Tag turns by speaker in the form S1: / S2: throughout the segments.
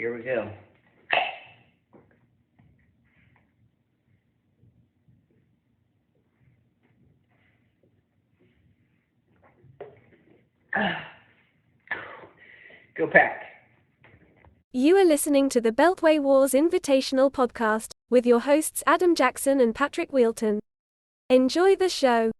S1: Here we go. Go Pack.
S2: You are listening to the Beltway Wars Invitational podcast with your hosts Adam Jackson and Patrick Wheelton. Enjoy the show.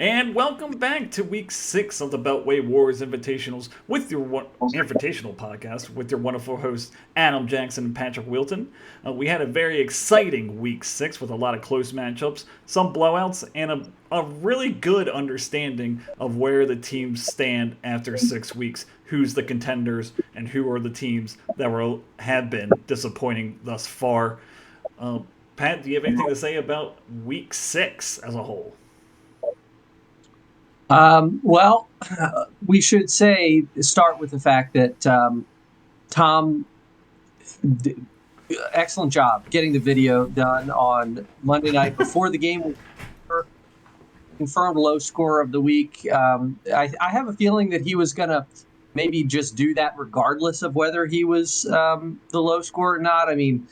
S3: And welcome back to week 6 of the Beltway Wars Invitationals with your Invitational podcast with your wonderful hosts Adam Jackson and Patrick Wheelton. We had a very exciting week 6 with a lot of close matchups, some blowouts, and a really good understanding of where the teams stand after 6 weeks, who's the contenders, and who are the teams that have been disappointing thus far. Pat, do you have anything to say about week 6 as a whole?
S4: We should start with the fact that Tom, excellent job getting the video done on Monday night before the game. Confirmed low score of the week. I have a feeling that he was going to maybe just do that regardless of whether he was the low score or not. I mean,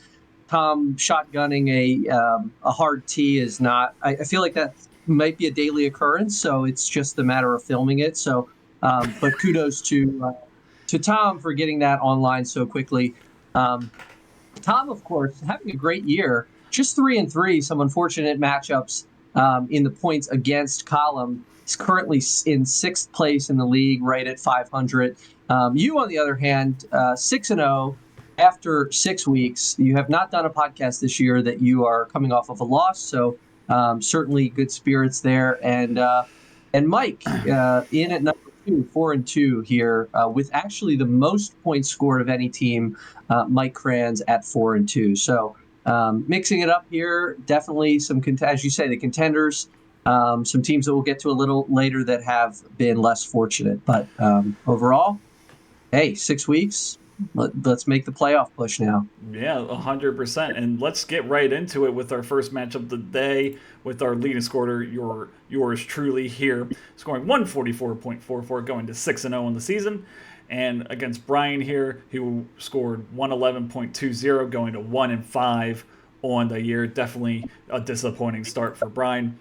S4: Tom shotgunning a hard tee is not. I feel like that might be a daily occurrence, so it's just a matter of filming it. So, but kudos to Tom for getting that online so quickly. Tom, of course, having a great year. Just 3-3. Some unfortunate matchups in the points against column. He's currently in 6th place in the league, right at 500. You, on the other hand, 6-0 after 6 weeks. You have not done a podcast this year that you are coming off of a loss, so. Certainly good spirits there, and Mike in at number 2, 4-2 here, with actually the most points scored of any team. Mike Kranz at 4-2. So mixing it up here, definitely some as you say, the contenders, some teams that we'll get to a little later that have been less fortunate. But overall, hey, 6 weeks. Let's make the playoff push now.
S3: Yeah, 100%. And let's get right into it with our first match of the day with our leading scorer, yours truly here, scoring 144.44, going to 6-0 in the season. And against Brian here, who scored 111.20, going to 1-5 on the year. Definitely a disappointing start for Brian.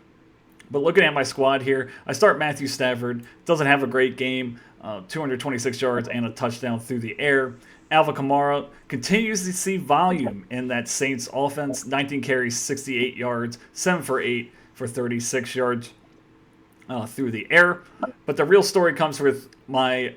S3: But looking at my squad here, I start Matthew Stafford. Doesn't have a great game. 226 yards and a touchdown through the air. Alvin Kamara continues to see volume in that Saints offense. 19 carries, 68 yards, 7 for 8 for 36 yards through the air. But the real story comes with my,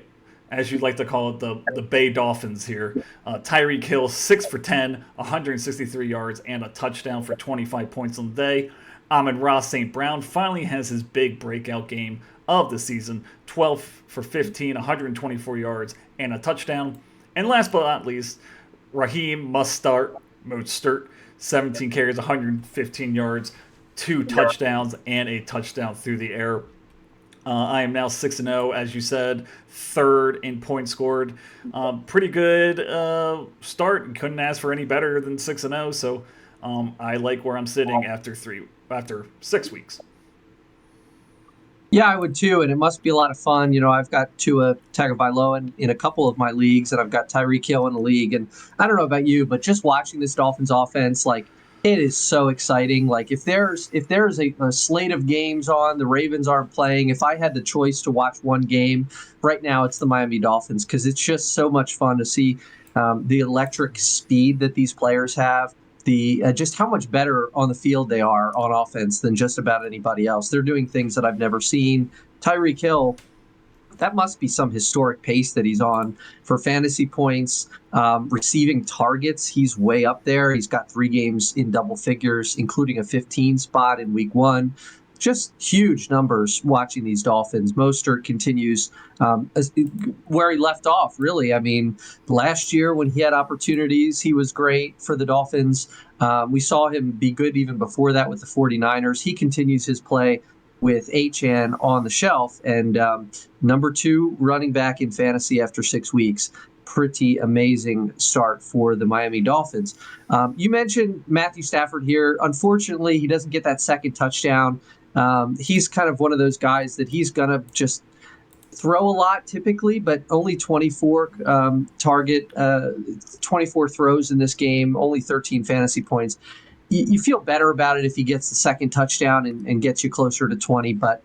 S3: as you'd like to call it, the Bay Dolphins here. Tyreek Hill, 6 for 10, 163 yards and a touchdown for 25 points on the day. Amon-Ra St. Brown finally has his big breakout game of the season, 12 for 15, 124 yards, and a touchdown. And last but not least, Raheem Mostert, 17 carries, 115 yards, 2 touchdowns, and a touchdown through the air. I am now 6-0, as you said, 3rd in points scored. Pretty good start. Couldn't ask for any better than 6-0, so I like where I'm sitting after 6 weeks.
S4: Yeah, I would too, and it must be a lot of fun. You know, I've got Tua Tagovailoa in a couple of my leagues, and I've got Tyreek Hill in a league. And I don't know about you, but just watching this Dolphins offense, like, it is so exciting. Like, if there's a slate of games on, the Ravens aren't playing. If I had the choice to watch one game right now, it's the Miami Dolphins, because it's just so much fun to see the electric speed that these players have. Just how much better on the field they are on offense than just about anybody else. They're doing things that I've never seen. Tyreek Hill, that must be some historic pace that he's on for fantasy points. Receiving targets, he's way up there. He's got 3 games in double figures, including a 15 spot in week 1. just huge numbers watching these Dolphins. Mostert continues where he left off, really. I mean, last year when he had opportunities, he was great for the Dolphins. We saw him be good even before that with the 49ers. He continues his play with Achane on the shelf, and number 2 running back in fantasy after 6 weeks. Pretty amazing start for the Miami Dolphins. You mentioned Matthew Stafford here. Unfortunately, he doesn't get that second touchdown. He's kind of one of those guys that he's going to just throw a lot typically, but only 24 24 throws in this game, only 13 fantasy points. You feel better about it if he gets the second touchdown and gets you closer to 20, but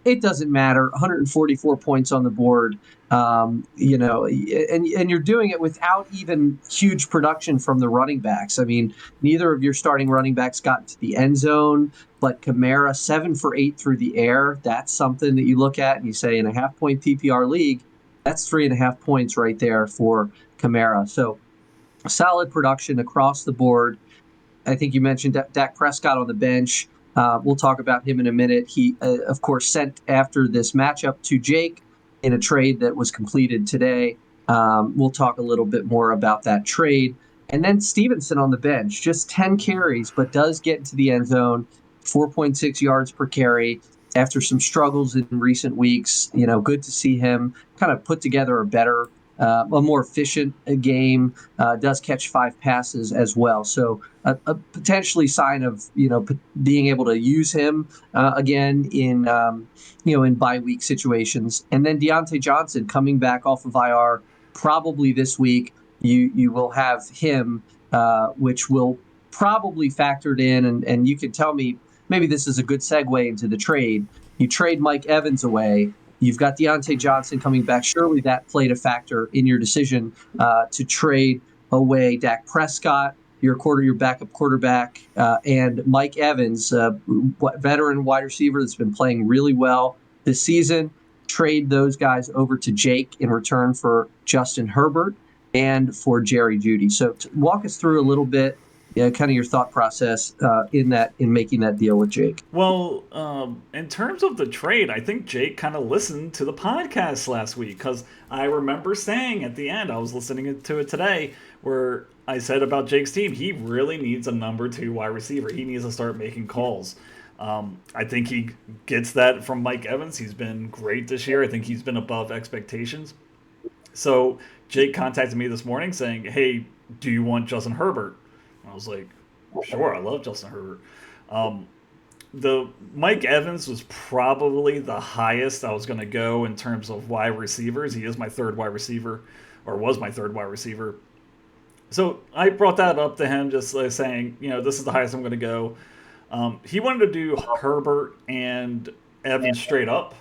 S4: it doesn't matter. 144 points on the board, and you're doing it without even huge production from the running backs. I mean, neither of your starting running backs got to the end zone, but Kamara 7 for 8 through the air. That's something that you look at and you say, in a half-point PPR league, that's 3.5 points right there for Kamara. So solid production across the board. I think you mentioned Dak Prescott on the bench. We'll talk about him in a minute. He, of course, sent after this matchup to Jake in a trade that was completed today. We'll talk a little bit more about that trade. And then Stevenson on the bench, just 10 carries, but does get into the end zone, 4.6 yards per carry after some struggles in recent weeks. Good to see him kind of put together a more efficient game, does catch 5 passes as well. So a potentially sign of, being able to use him again in bye week situations. And then Deontay Johnson coming back off of IR probably this week. You will have him, which will probably factored in. And you can tell me, maybe this is a good segue into the trade. You trade Mike Evans away. You've got Deontay Johnson coming back. Surely that played a factor in your decision to trade away Dak Prescott, your backup quarterback, and Mike Evans, veteran wide receiver that's been playing really well this season. Trade those guys over to Jake in return for Justin Herbert and for Jerry Jeudy. So walk us through a little bit, kind of your thought process in making that deal with Jake.
S3: Well, in terms of the trade, I think Jake kind of listened to the podcast last week, because I remember saying at the end, I was listening to it today, where I said about Jake's team, he really needs a number 2 wide receiver. He needs to start making calls. I think he gets that from Mike Evans. He's been great this year. I think he's been above expectations. So Jake contacted me this morning saying, hey, do you want Justin Herbert? I was like, sure, I love Justin Herbert. The Mike Evans was probably the highest I was going to go in terms of wide receivers. He is my 3rd wide receiver, or was my 3rd wide receiver. So I brought that up to him, just saying, this is the highest I'm going to go. He wanted to do Herbert and Evans straight up,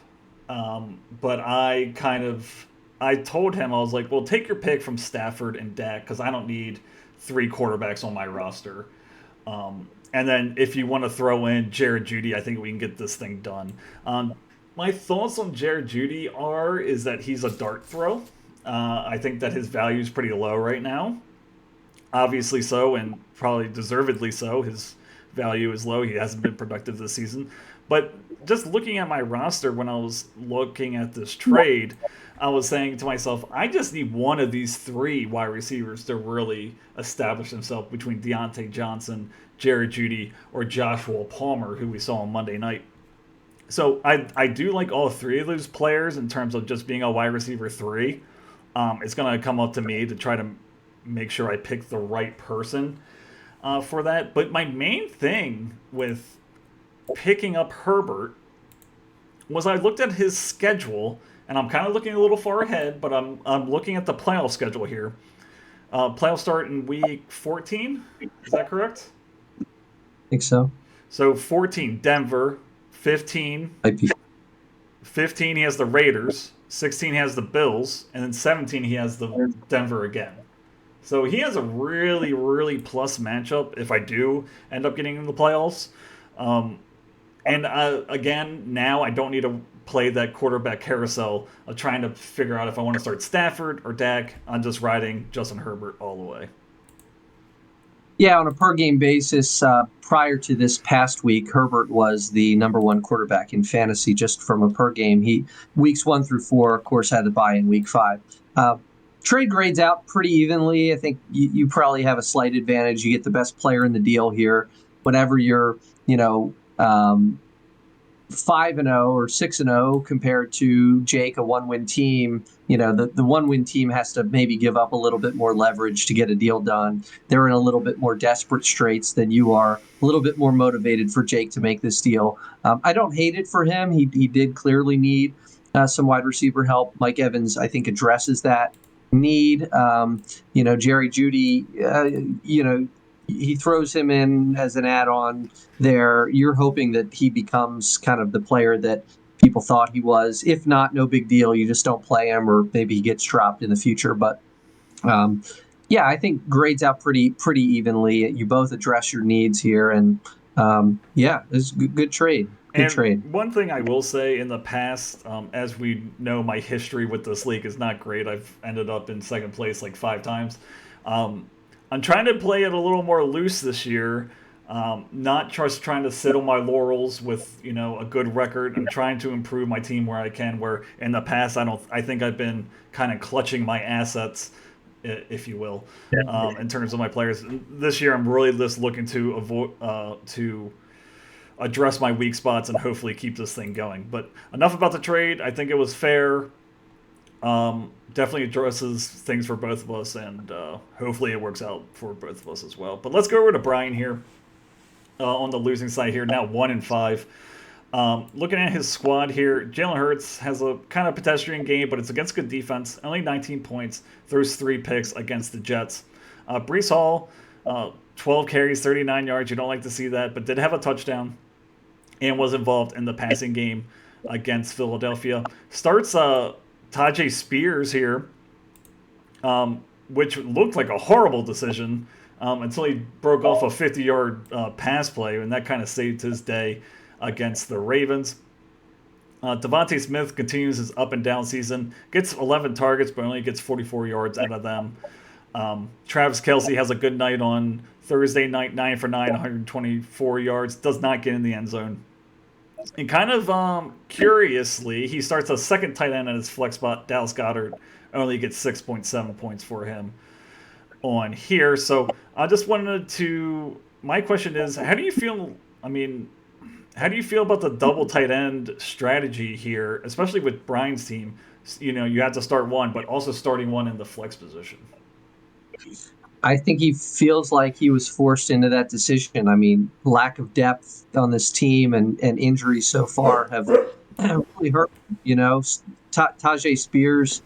S3: but I told him, I was like, well, take your pick from Stafford and Dak, because I don't need 3 quarterbacks on my roster. And then if you want to throw in Jared Jeudy, I think we can get this thing done. My thoughts on Jared Jeudy is that he's a dart throw. I think that his value is pretty low right now. Obviously so, and probably deservedly so. His value is low. He hasn't been productive this season. But just looking at my roster when I was looking at this trade, I was saying to myself, I just need one of these 3 wide receivers to really establish himself between Deontay Johnson, Jared Jeudy, or Joshua Palmer, who we saw on Monday night. So I do like all 3 of those players in terms of just being a wide receiver 3. It's going to come up to me to try to make sure I pick the right person for that. But my main thing with picking up Herbert was I looked at his schedule, and I'm kind of looking a little far ahead, but I'm looking at the playoff schedule here. Playoffs start in week 14. Is that correct?
S4: I think so.
S3: So 14, Denver. 15 he has the Raiders. 16 he has the Bills. And then 17 he has the Denver again. So he has a really, really plus matchup if I do end up getting in the playoffs. And again, now I don't need to play that quarterback carousel of trying to figure out if I want to start Stafford or Dak. I'm just riding Justin Herbert all the way.
S4: Yeah, on a per game basis, prior to this past week, Herbert was the number one quarterback in fantasy just from a per game. He weeks 1 through 4, of course, had the bye in week 5. Trade grades out pretty evenly. I think you probably have a slight advantage. You get the best player in the deal here. Whenever you're, 5-0 or 6-0 compared to Jake, a 1-win team, the 1-win team has to maybe give up a little bit more leverage to get a deal done. They're in a little bit more desperate straits than you are, a little bit more motivated for Jake to make this deal. I don't hate it for him. He did clearly need some wide receiver help. Mike Evans, I think, addresses that need. Jerry Jeudy, he throws him in as an add-on there. You're hoping that he becomes kind of the player that people thought he was. If not, no big deal. You just don't play him, or maybe he gets dropped in the future. But I think grades out pretty evenly. You both address your needs here, and it's a good trade. Good trade.
S3: One thing I will say, in the past, as we know, my history with this league is not great. I've ended up in second place like 5 times. I'm trying to play it a little more loose this year, not just trying to sit on my laurels with a good record. I'm trying to improve my team where I can. Where in the past, I think I've been kind of clutching my assets, if you will, in terms of my players. This year, I'm really just looking to address my weak spots and hopefully keep this thing going. But enough about the trade. I think it was fair. Definitely addresses things for both of us, and hopefully it works out for both of us as well. But let's go over to Brian here on the losing side here, now 1-5. Looking at his squad here, Jalen Hurts has a kind of pedestrian game, but it's against good defense. Only 19 points, throws 3 picks against the Jets. Breece Hall, 12 carries, 39 yards. You don't like to see that, but did have a touchdown and was involved in the passing game against Philadelphia. Starts Tyjae Spears here, which looked like a horrible decision until he broke off a 50-yard pass play, and that kind of saved his day against the Ravens. Devontae Smith continues his up-and-down season, gets 11 targets, but only gets 44 yards out of them. Travis Kelce has a good night on Thursday night, 9 for 9, 124 yards, does not get in the end zone. And kind of curiously, he starts a second tight end at his flex spot. Dallas Goedert only gets 6.7 points for him on here. So I just wanted to. My question is, how do you feel? How do you feel about the double tight end strategy here, especially with Brian's team? You have to start one, but also starting one in the flex position.
S4: I think he feels like he was forced into that decision. Lack of depth on this team and injuries so far have really hurt. Tyjae Spears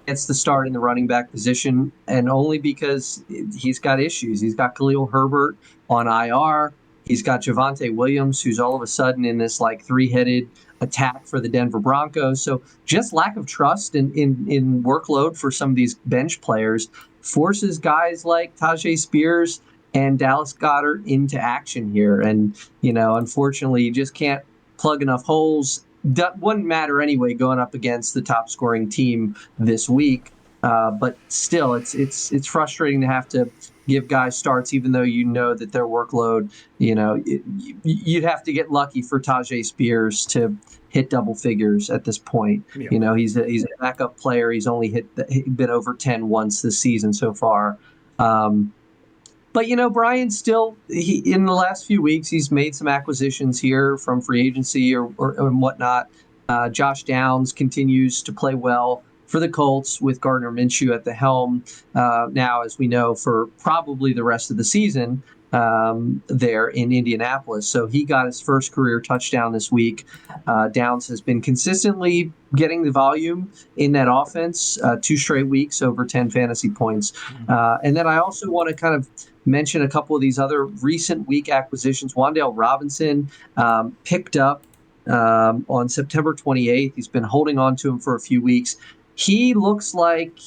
S4: gets the start in the running back position, and only because he's got issues. He's got Khalil Herbert on IR. He's got Javonte Williams, who's all of a sudden in this like 3-headed attack for the Denver Broncos. So just lack of trust in workload for some of these bench players forces guys like Tyjae Spears and Dallas Goedert into action here. And, unfortunately, you just can't plug enough holes. That wouldn't matter anyway going up against the top scoring team this week. But still, it's frustrating to have to give guys starts, even though that their workload, you'd have to get lucky for Tyjae Spears to hit double figures at this point. Yeah. He's a backup player. He's only been over 10 once this season so far. But Brian still, in the last few weeks, he's made some acquisitions here from free agency or whatnot. Josh Downs continues to play well for the Colts with Gardner Minshew at the helm now, as we know, for probably the rest of the season there in Indianapolis. So he got his first career touchdown this week. Downs has been consistently getting the volume in that offense, 2 straight weeks over 10 fantasy points. And then I also want to kind of mention a couple of these other recent week acquisitions. Wan'Dale Robinson picked up on September 28th. He's been holding on to him for a few weeks. He looks like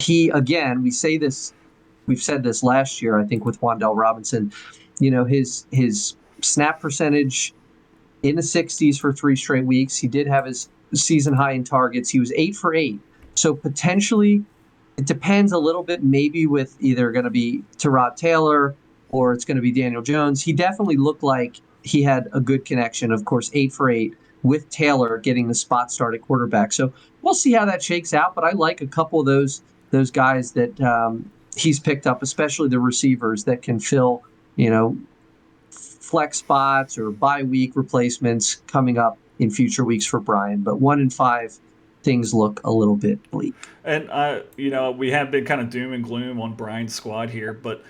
S4: we say this, we've said this last year, I think, with Wan'Dale Robinson, his snap percentage in the 60s for 3 straight weeks. He did have his season high in targets. He was 8 for 8. So potentially it depends a little bit, maybe with either going to be Tyrod Taylor or it's going to be Daniel Jones. He definitely looked like he had a good connection. Of course, 8 for 8 with Taylor getting the spot start at quarterback. So we'll see how that shakes out. But I like a couple of those guys that he's picked up, especially the receivers that can fill, flex spots or bye week replacements coming up in future weeks for Brian. But 1-5, things look a little bit bleak.
S3: And we have been kind of doom and gloom on Brian's squad here, but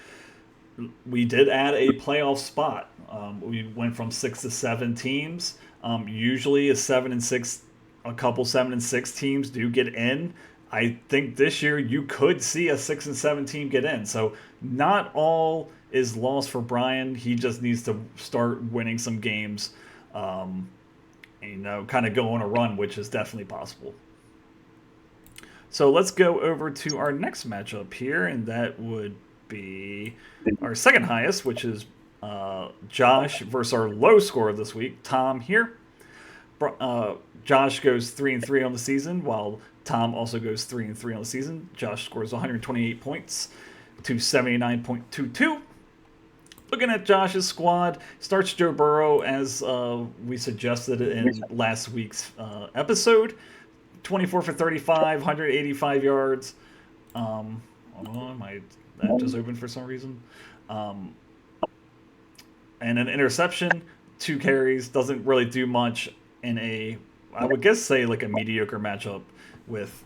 S3: we did add a playoff spot. We went from 6 to 7 teams. Usually a 7-6, a couple 7-6 teams do get in. I think this year you could see a 6-7 team get in. So not all is lost for Brian. He just needs to start winning some games, kind of go on a run, which is definitely possible. So let's go over to our next matchup here, and that would be our second highest, which is Josh versus our low scorer this week, Tom here. Josh goes 3-3 on the season, while Tom also goes 3-3 on the season. Josh scores 128 points to 79.22. Looking at Josh's squad, starts Joe Burrow as we suggested in last week's episode. 24 for 35, 185 yards. Hold on, my app just opened for some reason. And an interception, 2 carries, doesn't really do much in I would guess say like a mediocre matchup with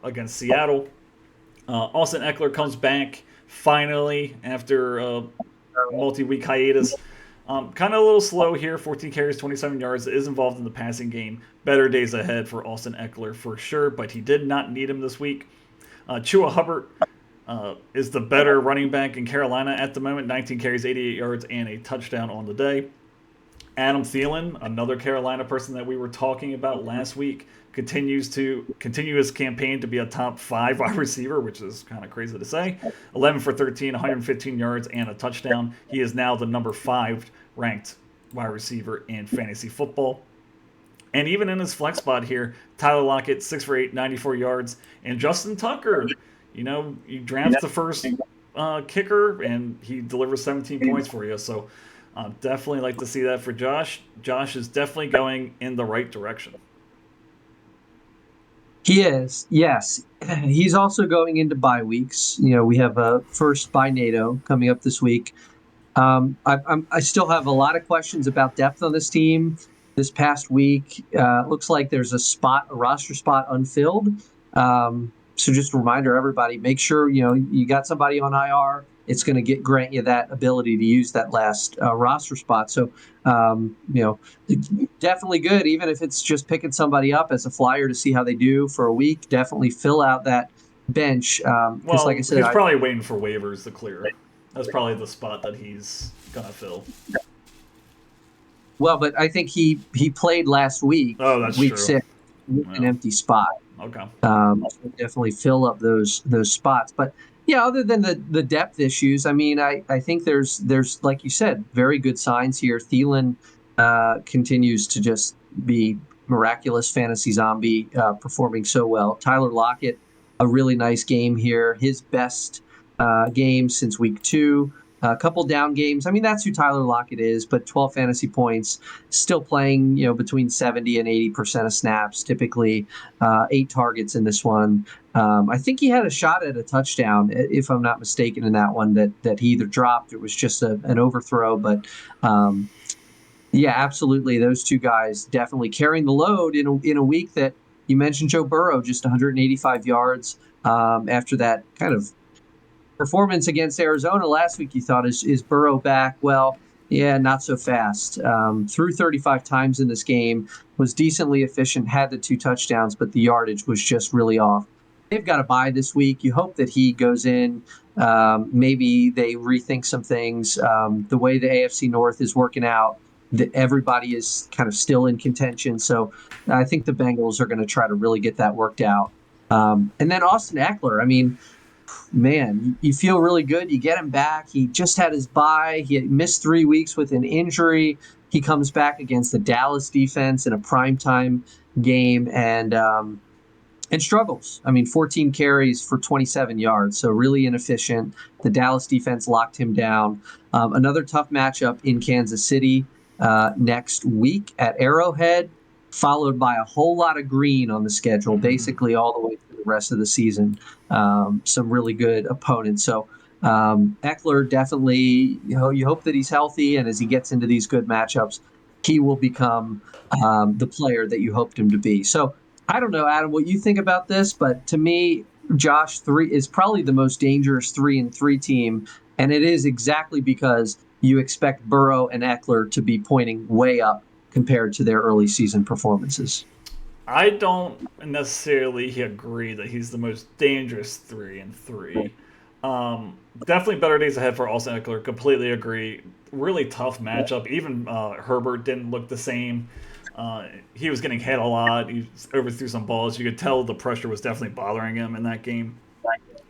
S3: against Seattle. Austin Eckler comes back finally after a multi-week hiatus. Kind of a little slow here, 14 carries, 27 yards, is involved in the passing game. Better days ahead for Austin Eckler for sure, but he did not need him this week. Chua Hubbard is the better running back in Carolina at the moment, 19 carries, 88 yards, and a touchdown on the day. Adam Thielen, another Carolina person that we were talking about last week, continue his campaign to be a top 5 wide receiver, which is kind of crazy to say. 11 for 13, 115 yards, and a touchdown. He is now the number 5 ranked wide receiver in fantasy football. And even in his flex spot here, Tyler Lockett, 6 for 8, 94 yards. And Justin Tucker, you draft the first kicker, and he delivers 17 points for you. So definitely like to see that for Josh. Josh is definitely going in the right direction.
S4: He is, yes. He's also going into bye weeks. We have a first bye NATO coming up this week. I still have a lot of questions about depth on this team. This past week, looks like there's a roster spot unfilled. So just a reminder, everybody, make sure you got somebody on IR. It's going to grant you that ability to use that last roster spot. So, definitely good, even if it's just picking somebody up as a flyer to see how they do for a week. Definitely fill out that bench.
S3: Well,
S4: like I said,
S3: he's probably waiting for waivers to clear. That's probably the spot that he's going to fill.
S4: Well, but I think he played last week.
S3: Oh, that's
S4: week
S3: true.
S4: 6, an empty spot.
S3: Okay.
S4: So definitely fill up those spots. But yeah, other than the depth issues, I mean, I think there's like you said, very good signs here. Thielen continues to just be miraculous fantasy zombie, performing so well. Tyler Lockett, a really nice game here. His best game since week 2. A couple down games. I mean, that's who Tyler Lockett is, but 12 fantasy points, still playing, between 70 and 80% of snaps, typically 8 targets in this one. I think he had a shot at a touchdown, if I'm not mistaken, in that one that he either dropped. It was just an overthrow, but yeah, absolutely. Those two guys definitely carrying the load in a week that you mentioned Joe Burrow, just 185 yards after that kind of performance against Arizona last week. You thought, is Burrow back? Well, yeah, not so fast. Threw 35 times in this game, was decently efficient, had the 2 touchdowns, but the yardage was just really off. They've got a bye this week. You hope that he goes in. Maybe they rethink some things. The way the AFC North is working out, that everybody is kind of still in contention. So I think the Bengals are going to try to really get that worked out. And then Austin Eckler, I mean, man, you feel really good. You get him back. He just had his bye. He had missed 3 weeks with an injury. He comes back against the Dallas defense in a primetime game, and and struggles. I mean, 14 carries for 27 yards, so really inefficient. The Dallas defense locked him down. Another tough matchup in Kansas City next week at Arrowhead, followed by a whole lot of green on the schedule, basically all the way through the rest of the season. Some really good opponents. So Eckler definitely, you hope that he's healthy, and as he gets into these good matchups, he will become the player that you hoped him to be. So I don't know, Adam, what you think about this, but to me, Josh 3 is probably the most dangerous 3-3 team, and it is exactly because you expect Burrow and Eckler to be pointing way up compared to their early season performances.
S3: I don't necessarily agree that he's the most dangerous 3-3. Definitely better days ahead for Austin Eckler. Completely agree. Really tough matchup. Even Herbert didn't look the same. He was getting hit a lot. He overthrew some balls. You could tell the pressure was definitely bothering him in that game.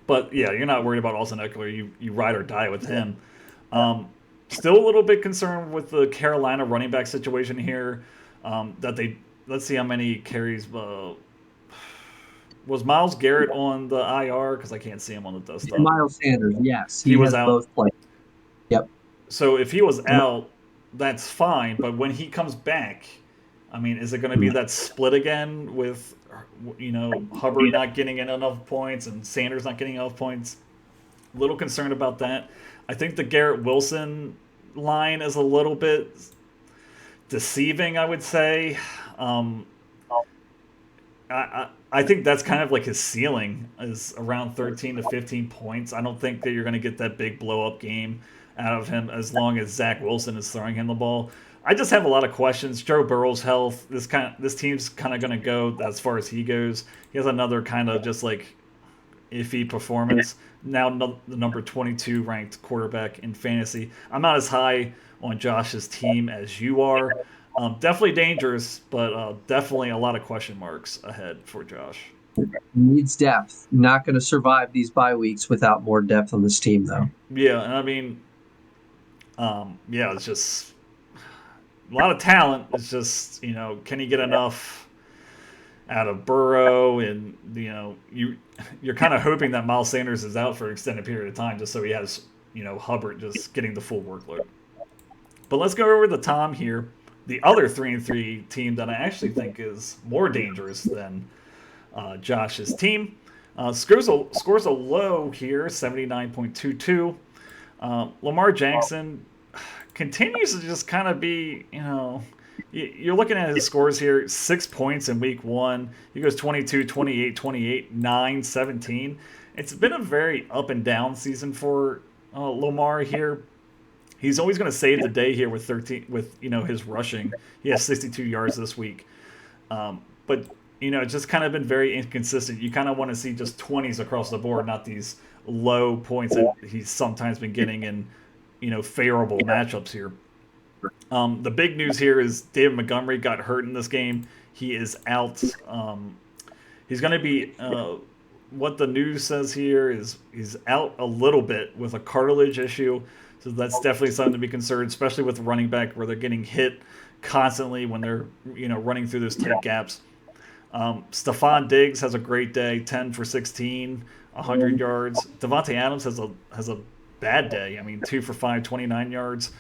S3: But yeah, you're not worried about Austin Eckler. You ride or die with him. Still a little bit concerned with the Carolina running back situation here. Let's see how many carries. Was Myles Garrett on the IR? Because I can't see him on the desktop.
S4: Miles Sanders, yes.
S3: He was out.
S4: Both played. Yep.
S3: So if he was out, that's fine. But when he comes back, I mean, is it going to be that split again with, Hubbard not getting enough points and Sanders not getting enough points? A little concerned about that. I think the Garrett Wilson line is a little bit deceiving, I would say. I think that's kind of like his ceiling is around 13 to 15 points. I don't think that you're going to get that big blow-up game out of him as long as Zach Wilson is throwing him the ball. I just have a lot of questions. Joe Burrow's health. This team's kind of going to go as far as he goes. He has another kind of just like iffy performance. Now the number 22 ranked quarterback in fantasy. I'm not as high on Josh's team as you are. Definitely dangerous, but definitely a lot of question marks ahead for Josh.
S4: Needs depth. Not going to survive these bye weeks without more depth on this team, though.
S3: Yeah, and I mean, it's just a lot of talent. It's just, can he get enough out of Burrow? And, you're kind of hoping that Miles Sanders is out for an extended period of time just so he has, Hubbard just getting the full workload. But let's go over to Tom here. The other 3-3 team that I actually think is more dangerous than Josh's team. Scores a low here, 79.22. Lamar Jackson continues to just kind of be, you're looking at his scores here, 6 points in week 1. He goes 22, 28, 28, 9, 17. It's been a very up and down season for Lamar here. He's always going to save the day here with 13 with his rushing. He has 62 yards this week. But it's just kind of been very inconsistent. You kind of want to see just 20s across the board, not these low points that he's sometimes been getting in favorable matchups here. The big news here is David Montgomery got hurt in this game. He is out. He's going to be what the news says here is he's out a little bit with a cartilage issue. So that's definitely something to be concerned, especially with running back where they're getting hit constantly when they're running through those tight gaps. Stephon Diggs has a great day, 10 for 16, 100 yards. Devontae Adams has a bad day. I mean, 2 for 5, 29 yards.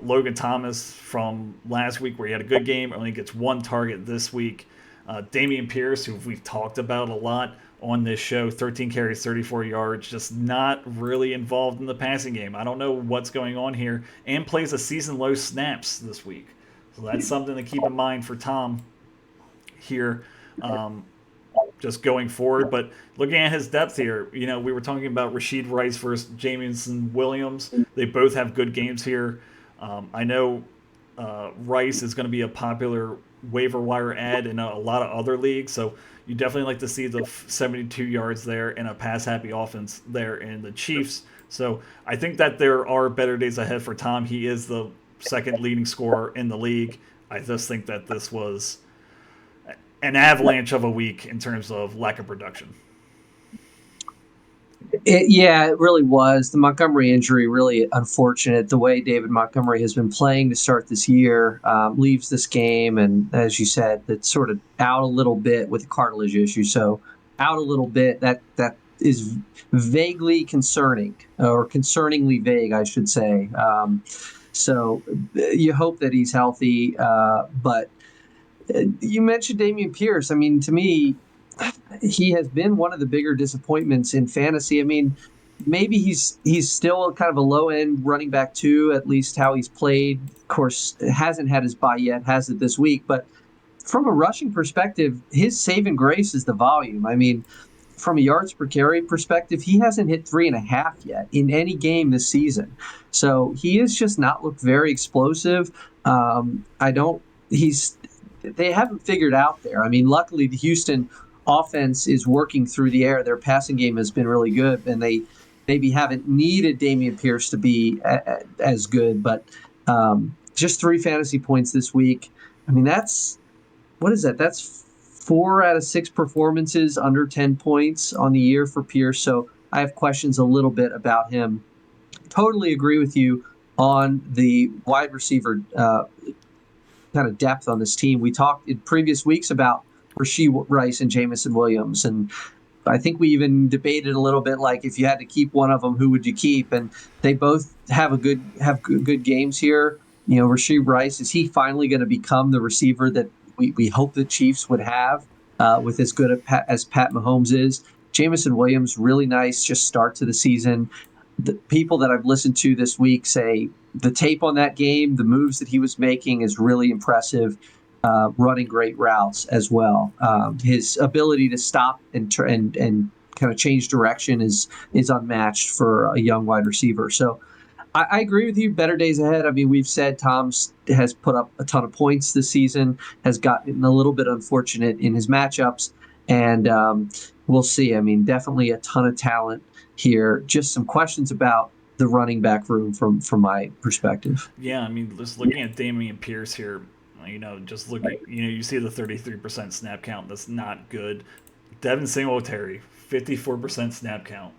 S3: Logan Thomas from last week where he had a good game only gets 1 target this week. Dameon Pierce, who we've talked about a lot on this show, 13 carries, 34 yards, just not really involved in the passing game. I don't know what's going on here, and plays a season-low snaps this week. So that's something to keep in mind for Tom here, just going forward. But looking at his depth here, we were talking about Rashid Rice versus Jamison Williams. They both have good games here. I know Rice is going to be a popular waiver wire ad in a lot of other leagues, so you definitely like to see the 72 yards there and a pass-happy offense there in the Chiefs. So I think that there are better days ahead for Tom. He is the second leading scorer in the league. I just think that this was an avalanche of a week in terms of lack of production.
S4: It really was. The Montgomery injury, really unfortunate. The way David Montgomery has been playing to start this year, leaves this game. And as you said, it's sort of out a little bit with the cartilage issue. So out a little bit, that is vaguely concerning, or concerningly vague, I should say. So you hope that he's healthy. But you mentioned Dameon Pierce. I mean, to me, he has been one of the bigger disappointments in fantasy. I mean, maybe he's still kind of a low end running back too, at least how he's played. Of course, hasn't had his bye yet, has it this week. But from a rushing perspective, his saving grace is the volume. I mean, from a yards per carry perspective, he hasn't hit 3.5 yet in any game this season. So he has just not looked very explosive. They haven't figured out there. I mean, luckily the Houston offense is working through the air. Their passing game has been really good, and they maybe haven't needed Dameon Pierce to be as good. But just 3 fantasy points this week. I mean, what is that? That's 4 out of 6 performances under 10 points on the year for Pierce. So I have questions a little bit about him. Totally agree with you on the wide receiver kind of depth on this team. We talked in previous weeks about Rashee Rice and Jameson Williams, and I think we even debated a little bit, like, if you had to keep one of them, who would you keep? And they both have good games here. You know, Rashee Rice, is he finally going to become the receiver that we hope the Chiefs would have with as good as Pat Mahomes is? Jameson Williams, really nice just start to the season. The people that I've listened to this week say the tape on that game, the moves that he was making is really impressive. Running great routes as well. His ability to stop and kind of change direction is unmatched for a young wide receiver. So I agree with you. Better days ahead. I mean, we've said Tom has put up a ton of points this season, has gotten a little bit unfortunate in his matchups, and we'll see. I mean, definitely a ton of talent here. Just some questions about the running back room from my perspective.
S3: Yeah, I mean, just looking at Dameon Pierce here, just look at, you see the 33% snap count. That's not good. Devin Singletary, 54% snap count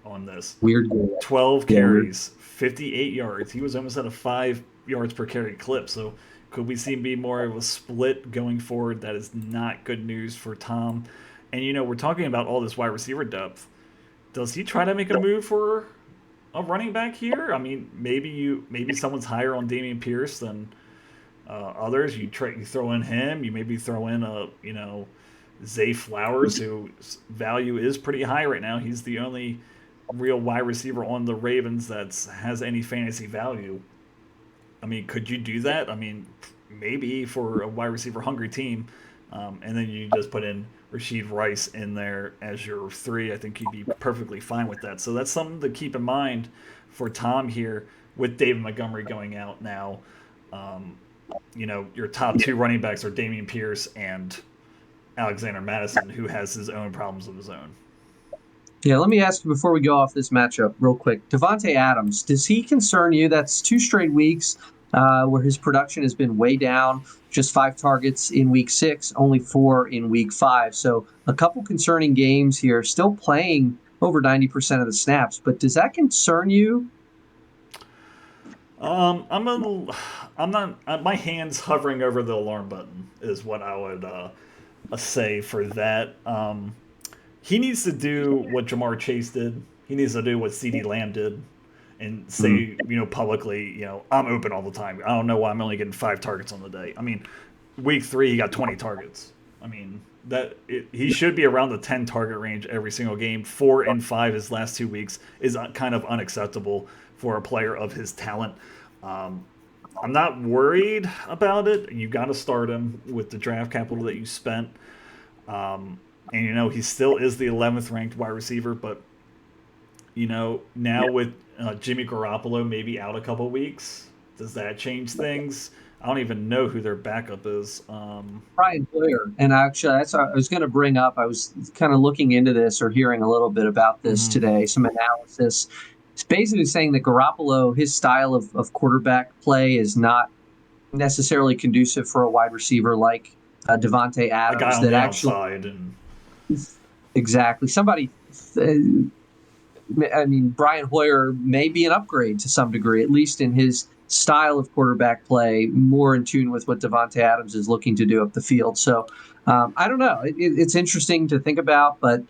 S3: on this.
S4: Weird.
S3: 12 carries, 58 yards. He was almost at a 5 yards per carry clip. So could we see him be more of a split going forward? That is not good news for Tom. And, we're talking about all this wide receiver depth. Does he try to make a move for a running back here? I mean, maybe someone's higher on Dameon Pierce than others. You throw in him. You maybe throw in Zay Flowers, whose value is pretty high right now. He's the only real wide receiver on the Ravens that has any fantasy value. I mean, could you do that? I mean, maybe for a wide receiver hungry team. And then you just put in Rashee Rice in there as your 3. I think he'd be perfectly fine with that. So that's something to keep in mind for Tom here with David Montgomery going out now. Your top 2 running backs are Dameon Pierce and Alexander Mattison, who has his own problems of his own.
S4: Yeah, let me ask you before we go off this matchup real quick. Davante Adams, does he concern you? That's 2 straight weeks where his production has been way down. Just 5 targets in week 6, only 4 in week 5. So a couple concerning games here. Still playing over 90% of the snaps, but does that concern you?
S3: I'm not. My hand's hovering over the alarm button is what I would say for that. He needs to do what Jamar Chase did. He needs to do what CeeDee Lamb did, and say publicly, I'm open all the time. I don't know why I'm only getting 5 targets on the day. I mean, week 3 he got 20 targets. I mean he should be around the 10 target range every single game. 4 and 5 his last 2 weeks is kind of unacceptable for a player of his talent. I'm not worried about it. You got to start him with the draft capital that you spent. And he still is the 11th ranked wide receiver, but now with Jimmy Garoppolo maybe out a couple weeks, does that change things? I don't even know who their backup is.
S4: Brian Hoyer. And actually, that's what I was going to bring up. I was kind of looking into this or hearing a little bit about this today, some analysis. It's basically saying that Garoppolo, his style of quarterback play is not necessarily conducive for a wide receiver like Davante Adams.
S3: A guy on
S4: that
S3: the
S4: actually,
S3: outside.
S4: Exactly. Somebody I mean, Brian Hoyer may be an upgrade to some degree, at least in his style of quarterback play, more in tune with what Davante Adams is looking to do up the field. So I don't know. It's interesting to think about, but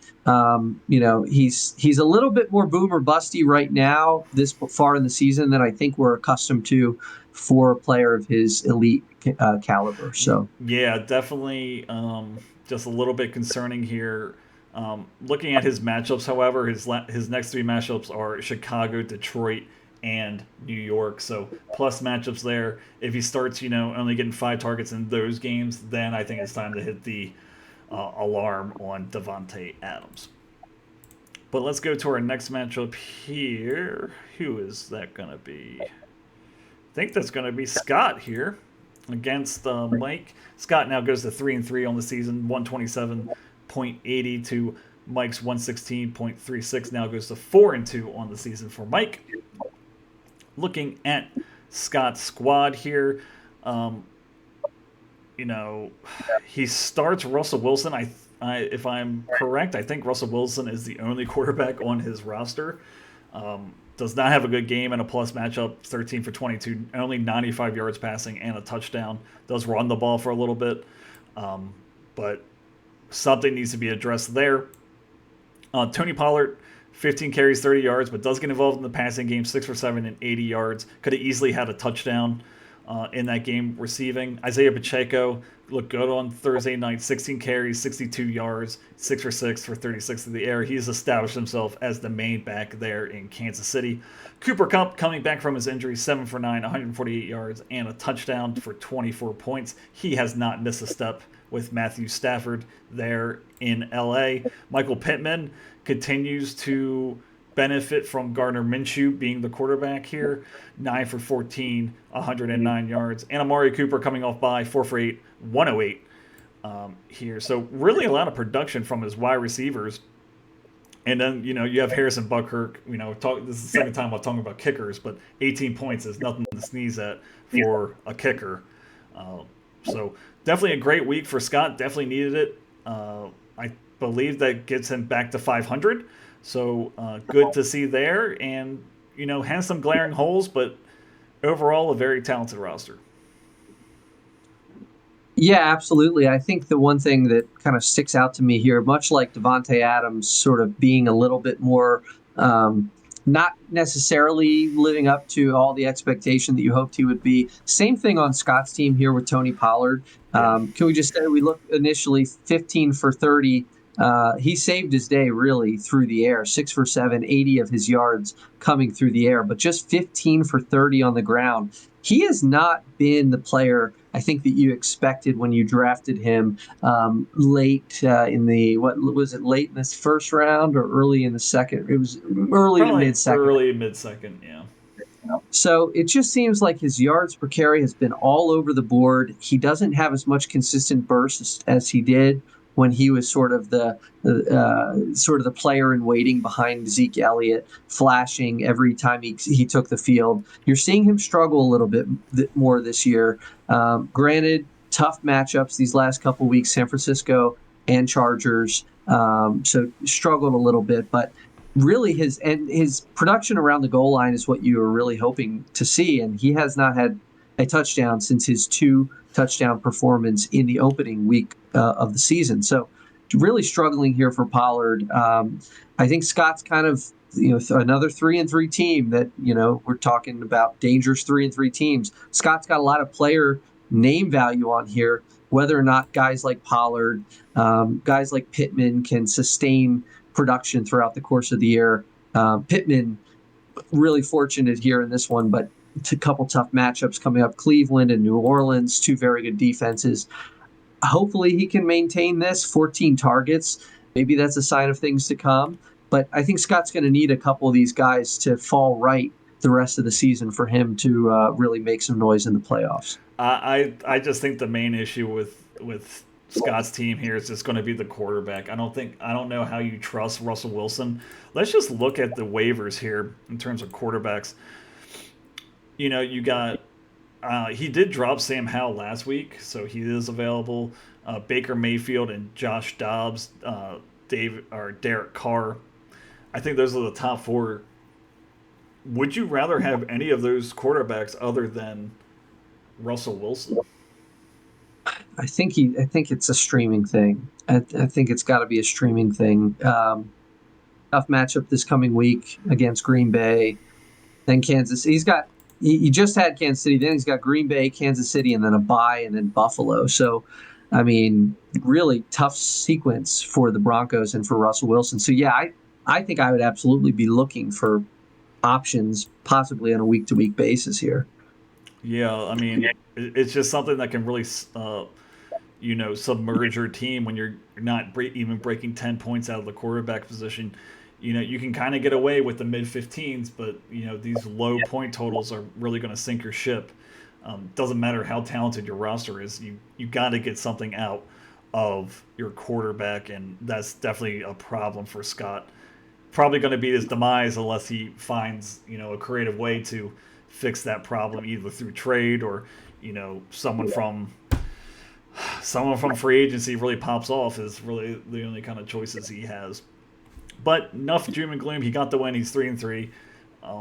S4: he's a little bit more boom or busty right now, this far in the season, than I think we're accustomed to for a player of his elite caliber. So
S3: yeah, definitely just a little bit concerning here. Looking at his matchups, however, his next three matchups are Chicago, Detroit, and New York. So plus matchups there. If he starts, only getting 5 targets in those games, then I think it's time to hit the alarm on Davante Adams. But let's go to our next matchup here. Who is that going to be? I think that's going to be Scott here against Mike. Scott now goes to 3-3 on the season, 127.80 to Mike's 116.36. Now goes to 4-2 on the season for Mike. Looking at Scott's squad here, he starts Russell Wilson. If I'm correct, I think Russell Wilson is the only quarterback on his roster. Does not have a good game in a plus matchup, 13 for 22, only 95 yards passing and a touchdown. Does run the ball for a little bit, but something needs to be addressed there. Tony Pollard, 15 carries, 30 yards, but does get involved in the passing game, 6 for 7 and 80 yards. Could have easily had a touchdown in that game receiving. Isaiah Pacheco looked good on Thursday night, 16 carries, 62 yards, 6 for 6 for 36 in the air. He's established himself as the main back there in Kansas City. Cooper Kupp coming back from his injury, 7 for 9, 148 yards, and a touchdown for 24 points. He has not missed a step with Matthew Stafford there in LA. Michael Pittman continues to benefit from Gardner Minshew being the quarterback here. 9 for 14, 109 yards. And Amari Cooper coming off by 4 for 8, 108 here. So really a lot of production from his wide receivers. And then, you have Harrison Butker. This is the second time I'm talking about kickers, but 18 points is nothing to sneeze at for a kicker. So definitely a great week for Scott. Definitely needed it. I believe that gets him back to 500. So good to see there. And, has some glaring holes, but overall a very talented roster.
S4: Yeah, absolutely. I think the one thing that kind of sticks out to me here, much like Davante Adams sort of being a little bit more not necessarily living up to all the expectation that you hoped he would be. Same thing on Scott's team here with Tony Pollard. Can we just say we looked initially 15 for 30. He saved his day really through the air, 6 for 7, 80 of his yards coming through the air, but just 15 for 30 on the ground. He has not been the player I think that you expected when you drafted him late in the, late in this first round or early in the second? It was early to mid-second.
S3: Early mid-second, yeah.
S4: So it just seems like his yards per carry has been all over the board. He doesn't have as much consistent bursts as he did when he was sort of the player in waiting behind Zeke Elliott, flashing every time he took the field. You're seeing him struggle a little bit more this year. Granted, tough matchups these last couple weeks, San Francisco and Chargers. So struggled a little bit, but really his production around the goal line is what you were really hoping to see, and he has not had a touchdown since his 2-touchdown performance in the opening week of the season. So really struggling here for Pollard. I think Scott's kind of another 3-3 team that we're talking about, dangerous 3-3 teams. Scott's got a lot of player name value on here. Whether or not guys like Pollard, guys like Pittman can sustain production throughout the course of the year. Pittman really fortunate here in this one, but a couple tough matchups coming up. Cleveland and New Orleans, 2 very good defenses. Hopefully he can maintain this 14 targets. Maybe that's a sign of things to come. But I think Scott's going to need a couple of these guys to fall right the rest of the season for him to really make some noise in the playoffs.
S3: I just think the main issue with Scott's team here is just going to be the quarterback. I don't know how you trust Russell Wilson. Let's just look at the waivers here in terms of quarterbacks. You got he did drop Sam Howell last week, so he is available. Baker Mayfield and Josh Dobbs, Derek Carr. I think those are the top four. Would you rather have any of those quarterbacks other than Russell Wilson?
S4: I think it's a streaming thing. I think it's got to be a streaming thing. Tough matchup this coming week against Green Bay. Then Kansas. He just had Kansas City. Then he's got Green Bay, Kansas City, and then a bye, and then Buffalo. So, I mean, really tough sequence for the Broncos and for Russell Wilson. So, yeah, I think I would absolutely be looking for options, possibly on a week-to-week basis here.
S3: Yeah, I mean, it's just something that can really, submerge your team when you're not even breaking 10 points out of the quarterback position. You can kind of get away with the mid 15s, but these low point totals are really going to sink your ship. Doesn't matter how talented your roster is, you got to get something out of your quarterback, and that's definitely a problem for Scott. Probably going to be his demise unless he finds a creative way to fix that problem, either through trade or someone from free agency really pops off is really the only kind of choices he has. But enough doom and gloom. He got the win. He's 3-3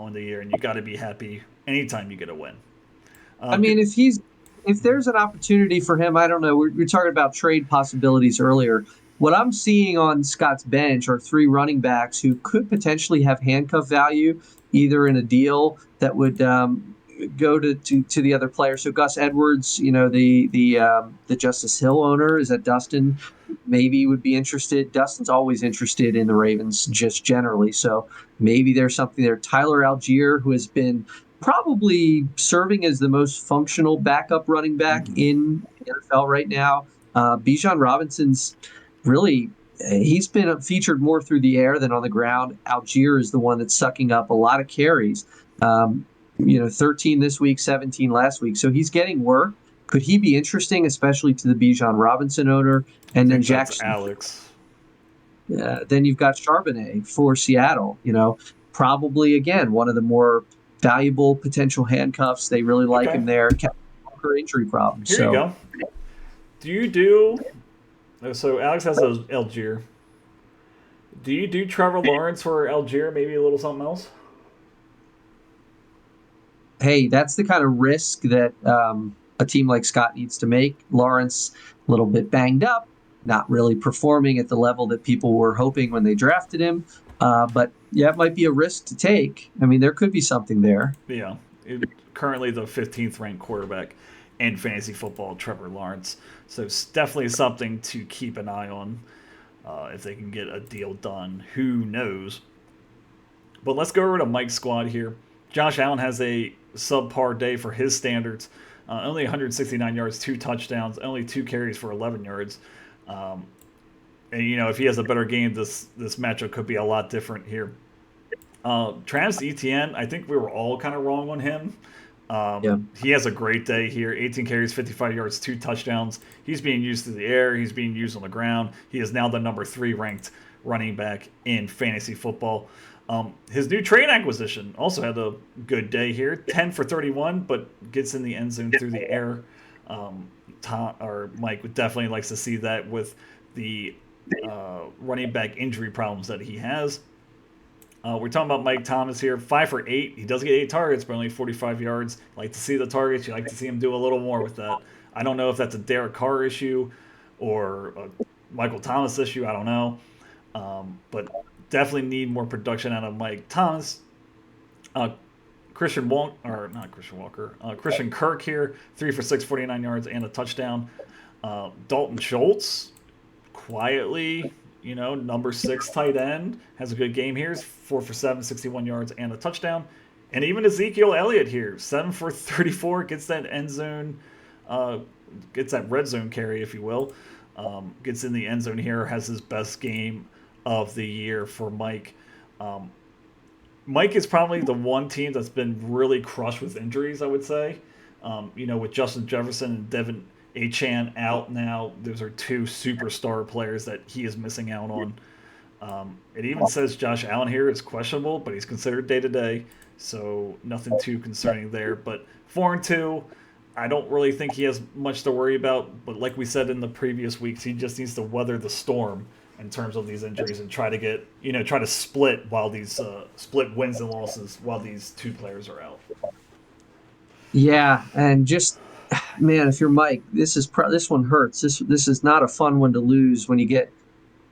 S3: in the year, and you got to be happy anytime you get a win.
S4: I mean, if there's an opportunity for him, I don't know. We're talking about trade possibilities earlier. What I'm seeing on Scott's bench are 3 running backs who could potentially have handcuff value, either in a deal that would go to the other player. So Gus Edwards, the Justice Hill owner, is that Dustin maybe would be interested. Dustin's always interested in the Ravens just generally. So maybe there's something there. Tyler Algier, who has been probably serving as the most functional backup running back in the NFL right now. Bijan Robinson's really, he's been featured more through the air than on the ground. Algier is the one that's sucking up a lot of carries. 13 this week, 17 last week. So he's getting work. Could he be interesting, especially to the Bijan Robinson owner? And then Jackson.
S3: Alex.
S4: Yeah. Then you've got Charbonnet for Seattle. Probably again one of the more valuable potential handcuffs. They really like him there. Walker injury problems.
S3: Here you go. Do you do? So Alex has Algier. Do you do Trevor Lawrence for Algier? Maybe a little something else.
S4: Hey, that's the kind of risk that a team like Scott needs to make. Lawrence, a little bit banged up, not really performing at the level that people were hoping when they drafted him. But yeah, it might be a risk to take. I mean, there could be something there.
S3: Yeah. Currently the 15th ranked quarterback in fantasy football, Trevor Lawrence. So it's definitely something to keep an eye on if they can get a deal done. Who knows? But let's go over to Mike's squad here. Josh Allen has a subpar day for his standards. Only 169 yards, 2 touchdowns, only 2 carries for 11 yards. And if he has a better game, this matchup could be a lot different here. Travis Etienne, I think we were all kind of wrong on him. He has a great day here. 18 carries, 55 yards, 2 touchdowns. He's being used through the air. He's being used on the ground. He is now the number 3 ranked running back in fantasy football. His new trade acquisition also had a good day here. 10 for 31, but gets in the end zone through the air. Mike would definitely likes to see that with the running back injury problems that he has. We're talking about Mike Thomas here. 5 for 8. He does get 8 targets, but only 45 yards. You like to see the targets. You like to see him do a little more with that. I don't know if that's a Derek Carr issue or a Michael Thomas issue. I don't know. But definitely need more production out of Mike Thomas. Christian Kirk here, 3 for 6, 49 yards and a touchdown. Dalton Schultz, quietly, number 6 tight end, has a good game here. 4 for 7, 61 yards and a touchdown. And even Ezekiel Elliott here, 7 for 34, gets that end zone, gets that red zone carry, if you will. Gets in the end zone here, has his best game of the year for Mike. Mike is probably the one team that's been really crushed with injuries, I would say. With Justin Jefferson and Devin Achane out now, those are 2 superstar players that he is missing out on. It even says Josh Allen here is questionable, but he's considered day-to-day, so nothing too concerning there. But 4-2, I don't really think he has much to worry about, but like we said in the previous weeks, he just needs to weather the storm in terms of these injuries and try to split while these split wins and losses while these two players are out.
S4: Yeah, and just man, if you're Mike, this one hurts. This is not a fun one to lose when you get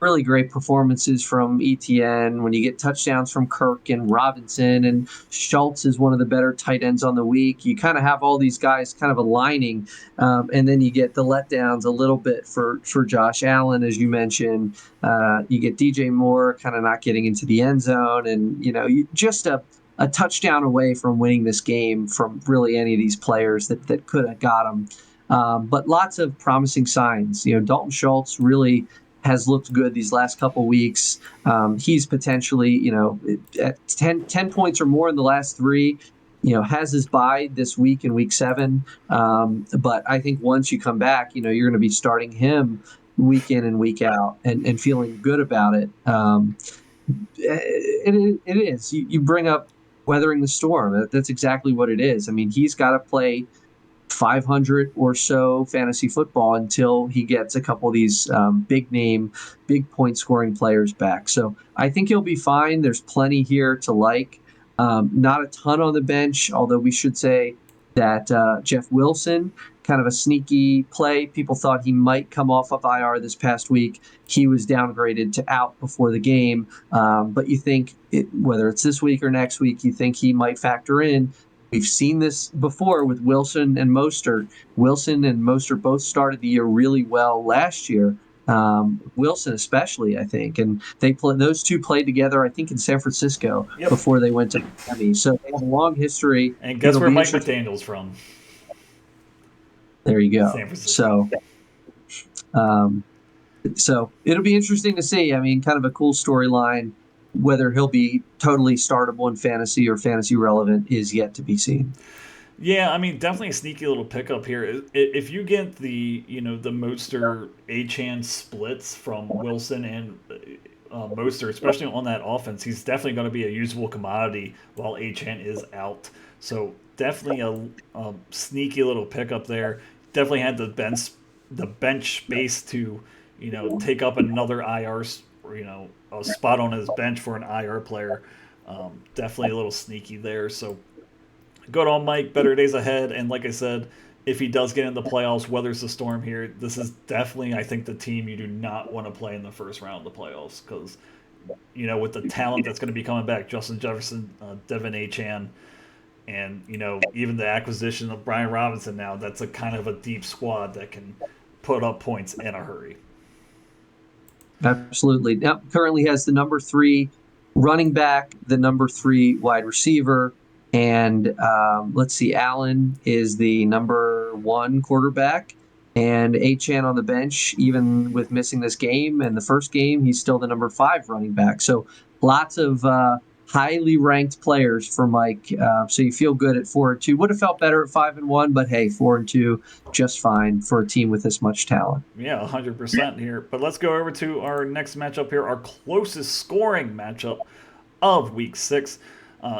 S4: really great performances from ETN, when you get touchdowns from Kirk and Robinson, and Schultz is one of the better tight ends on the week. You kind of have all these guys kind of aligning, and then you get the letdowns a little bit for Josh Allen, as you mentioned. You get DJ Moore kind of not getting into the end zone, and you just a touchdown away from winning this game from really any of these players that could have got them. But lots of promising signs. Dalton Schultz really has looked good these last couple weeks. He's potentially, at 10 points or more in the last three, has his bye this week in week 7. But I think once you come back, you're going to be starting him week in and week out and feeling good about it. It is. You bring up weathering the storm. That's exactly what it is. I mean, he's got to play 500 or so fantasy football until he gets a couple of these big point scoring players back. So I think he'll be fine. There's plenty here to like. Not a ton on the bench, although we should say that Jeff Wilson, kind of a sneaky play. People thought he might come off of IR this past week. He was downgraded to out before the game. But you think, whether it's this week or next week, you think he might factor in. We've seen this before with Wilson and Mostert. Wilson and Mostert both started the year really well last year. Wilson especially, I think. And those two played together, I think, in San Francisco before they went to Miami. So they have a long history.
S3: And guess where Mike McDaniel's from?
S4: There you go.
S3: San Francisco.
S4: So it'll be interesting to see. I mean, kind of a cool storyline. Whether he'll be totally startable in fantasy or fantasy relevant is yet to be seen.
S3: Yeah, I mean, definitely a sneaky little pickup here. If you get the Mostert Achane splits from Wilson and Mostert, especially on that offense, he's definitely going to be a usable commodity while Achane is out. So definitely a sneaky little pickup there. Definitely had the bench space to take up another IR a spot on his bench for an IR player. Definitely a little sneaky there. So good on Mike. Better days ahead. And like I said, if he does get in the playoffs, weathers the storm here, this is definitely, I think, the team you do not want to play in the first round of the playoffs because, with the talent that's going to be coming back, Justin Jefferson, Devin Achane, and, even the acquisition of Brian Robinson now, that's a kind of a deep squad that can put up points in a hurry.
S4: Absolutely. Now, currently has the number 3 running back, the number 3 wide receiver, and let's see, Allen is the number 1 quarterback, and Achane on the bench, even with missing this game and the first game, he's still the number 5 running back. So lots of highly ranked players for Mike. So you feel good at 4-2. Would have felt better at 5-1, but hey, 4-2, just fine for a team with this much talent.
S3: Yeah, 100% here. But let's go over to our next matchup here, our closest scoring matchup of Week 6.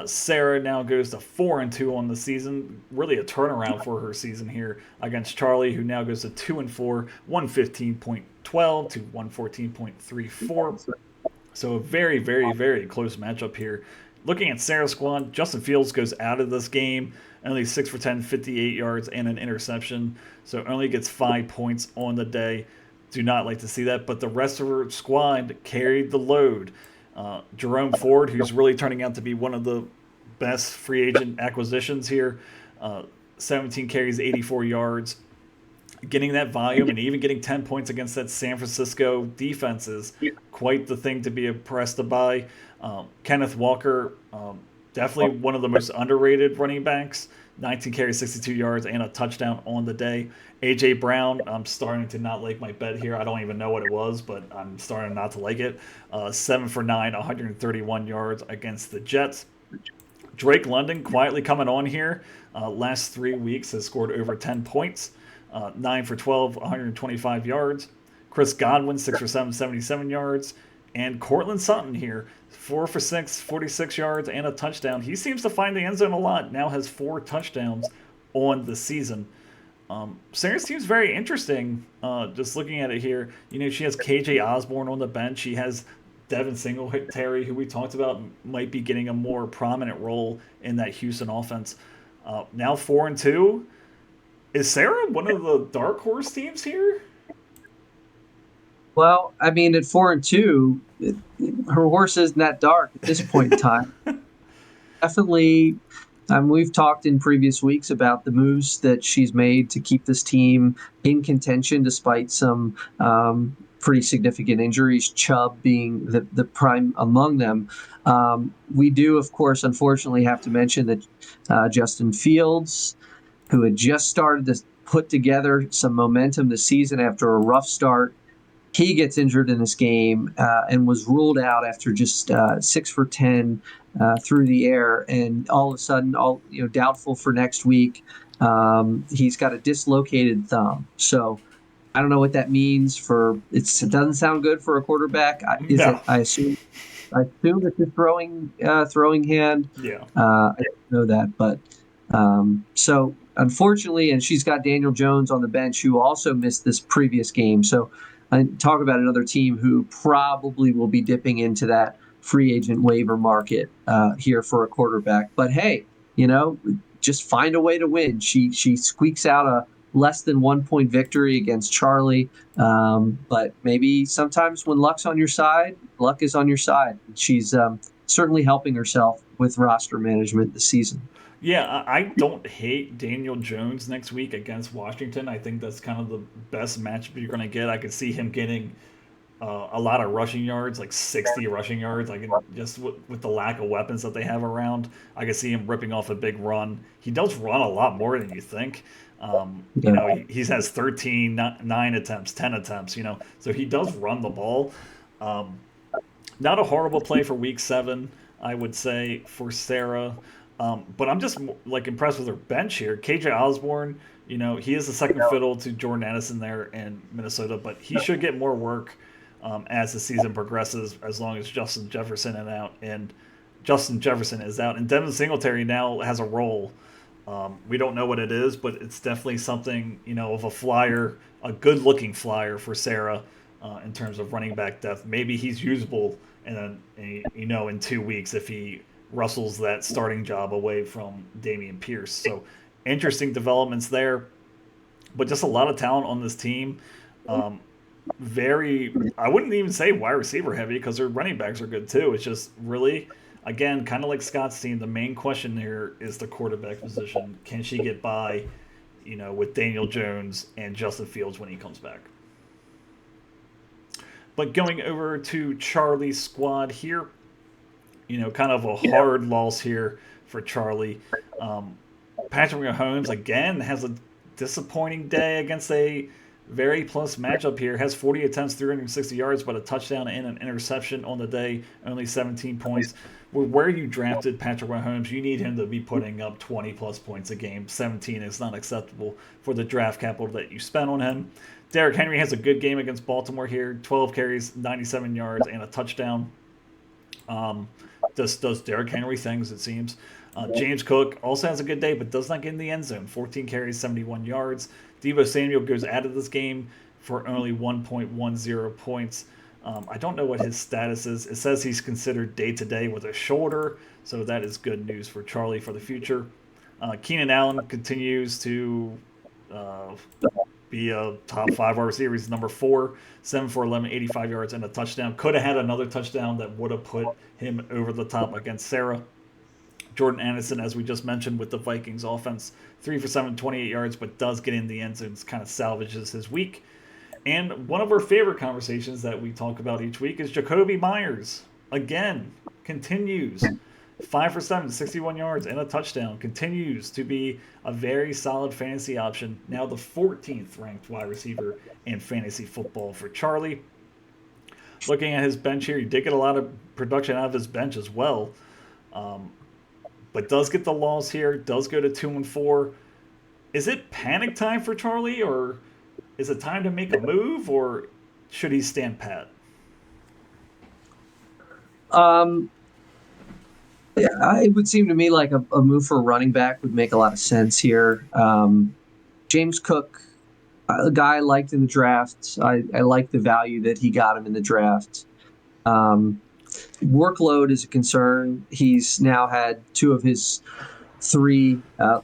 S3: Sarah now goes to 4-2 on the season. Really a turnaround for her season here against Charlie, who now goes to 2-4, 115.12 to 114.34. So a very, very, very close matchup here. Looking at Sarah's squad, Justin Fields goes out of this game, only 6 for 10, 58 yards, and an interception. So only gets 5 points on the day. Do not like to see that, but the rest of her squad carried the load. Jerome Ford, who's really turning out to be one of the best free agent acquisitions here, 17 carries, 84 yards. Getting that volume and even getting 10 points against that San Francisco defense is quite the thing to be impressed by. Kenneth Walker, definitely one of the most underrated running backs. 19 carries, 62 yards, and a touchdown on the day. A.J. Brown, I'm starting to not like my bet here. I don't even know what it was, but I'm starting not to like it. 7 for 9, 131 yards against the Jets. Drake London quietly coming on here. Last 3 weeks has scored over 10 points. 9 for 12, 125 yards. Chris Godwin, 6 for 7, 77 yards. And Cortland Sutton here, 4 for 6, 46 yards, and a touchdown. He seems to find the end zone a lot. Now has 4 touchdowns on the season. Sarah's team's very interesting. Just looking at it here, she has KJ Osborne on the bench. She has Devin Singletary, who we talked about might be getting a more prominent role in that Houston offense. Now 4-2. Is Sarah one of the dark horse teams here?
S4: Well, I mean, at 4-2, her horse isn't that dark at this point in time. Definitely, we've talked in previous weeks about the moves that she's made to keep this team in contention despite some pretty significant injuries, Chubb being the prime among them. We do, of course, unfortunately have to mention that Justin Fields, who had just started to put together some momentum this season after a rough start, he gets injured in this game and was ruled out after just 6 for 10 through the air, and all of a sudden, doubtful for next week. He's got a dislocated thumb, so I don't know what that means for. It doesn't sound good for a quarterback.
S3: No.
S4: I assume it's a throwing hand.
S3: Yeah.
S4: I don't know that, but so unfortunately, and she's got Daniel Jones on the bench, who also missed this previous game. So talk about another team who probably will be dipping into that free agent waiver market here for a quarterback. But hey, just find a way to win. She squeaks out a less than 1 point victory against Charlie. But maybe sometimes when luck is on your side. She's certainly helping herself with roster management this season.
S3: Yeah, I don't hate Daniel Jones next week against Washington. I think that's kind of the best matchup you're going to get. I could see him getting a lot of rushing yards, like 60 rushing yards. I can just with the lack of weapons that they have around, I can see him ripping off a big run. He does run a lot more than you think. He has 13, 9 attempts, 10 attempts. So he does run the ball. Not a horrible play for Week 7, I would say, for Sarah. But I'm just impressed with her bench here. KJ Osborne, he is the second fiddle to Jordan Addison there in Minnesota, but he should get more work as the season progresses, as long as Justin Jefferson is out. And Devin Singletary now has a role. We don't know what it is, but it's definitely something, of a flyer, a good-looking flyer for Sarah in terms of running back depth. Maybe he's usable in 2 weeks if he rustles that starting job away from Dameon Pierce. So interesting developments there, but just a lot of talent on this team. I wouldn't even say wide receiver heavy because their running backs are good too. It's just really, again, kind of like Scott's team, the main question here is the quarterback position. Can she get by, with Daniel Jones and Justin Fields when he comes back? But going over to Charlie's squad here, kind of a hard loss here for Charlie. Patrick Mahomes, again, has a disappointing day against a very plus matchup here. Has 40 attempts, 360 yards, but a touchdown and an interception on the day, only 17 points. Where you drafted Patrick Mahomes, you need him to be putting up 20-plus points a game. 17 is not acceptable for the draft capital that you spent on him. Derrick Henry has a good game against Baltimore here. 12 carries, 97 yards, and a touchdown. Does Derrick Henry things, it seems. James Cook also has a good day, but does not get in the end zone. 14 carries, 71 yards. Deebo Samuel goes out of this game for only 1.10 points. I don't know what his status is. It says he's considered day-to-day with a shoulder, so that is good news for Charlie for the future. Keenan Allen continues to be a top 5 wide receiver. He's number 4, 7 for 11, 85 yards, and a touchdown. Could have had another touchdown that would have put him over the top against Sarah. Jordan Addison, as we just mentioned, with the Vikings offense, 3 for 7, 28 yards, but does get in the end zone. Kind of salvages his week. And one of our favorite conversations that we talk about each week is Jakobi Meyers. Again, continues. 5 for 7, 61 yards, and a touchdown. Continues to be a very solid fantasy option. Now the 14th ranked wide receiver in fantasy football for Charlie. Looking at his bench here, he did get a lot of production out of his bench as well. But does get the loss here, does go to 2-4. Is it panic time for Charlie, or is it time to make a move, or should he stand pat?
S4: Yeah, it would seem to me like a move for a running back would make a lot of sense here. James Cook, a guy I liked in the draft. I like the value that he got him in the draft. Workload is a concern. He's now had two of his three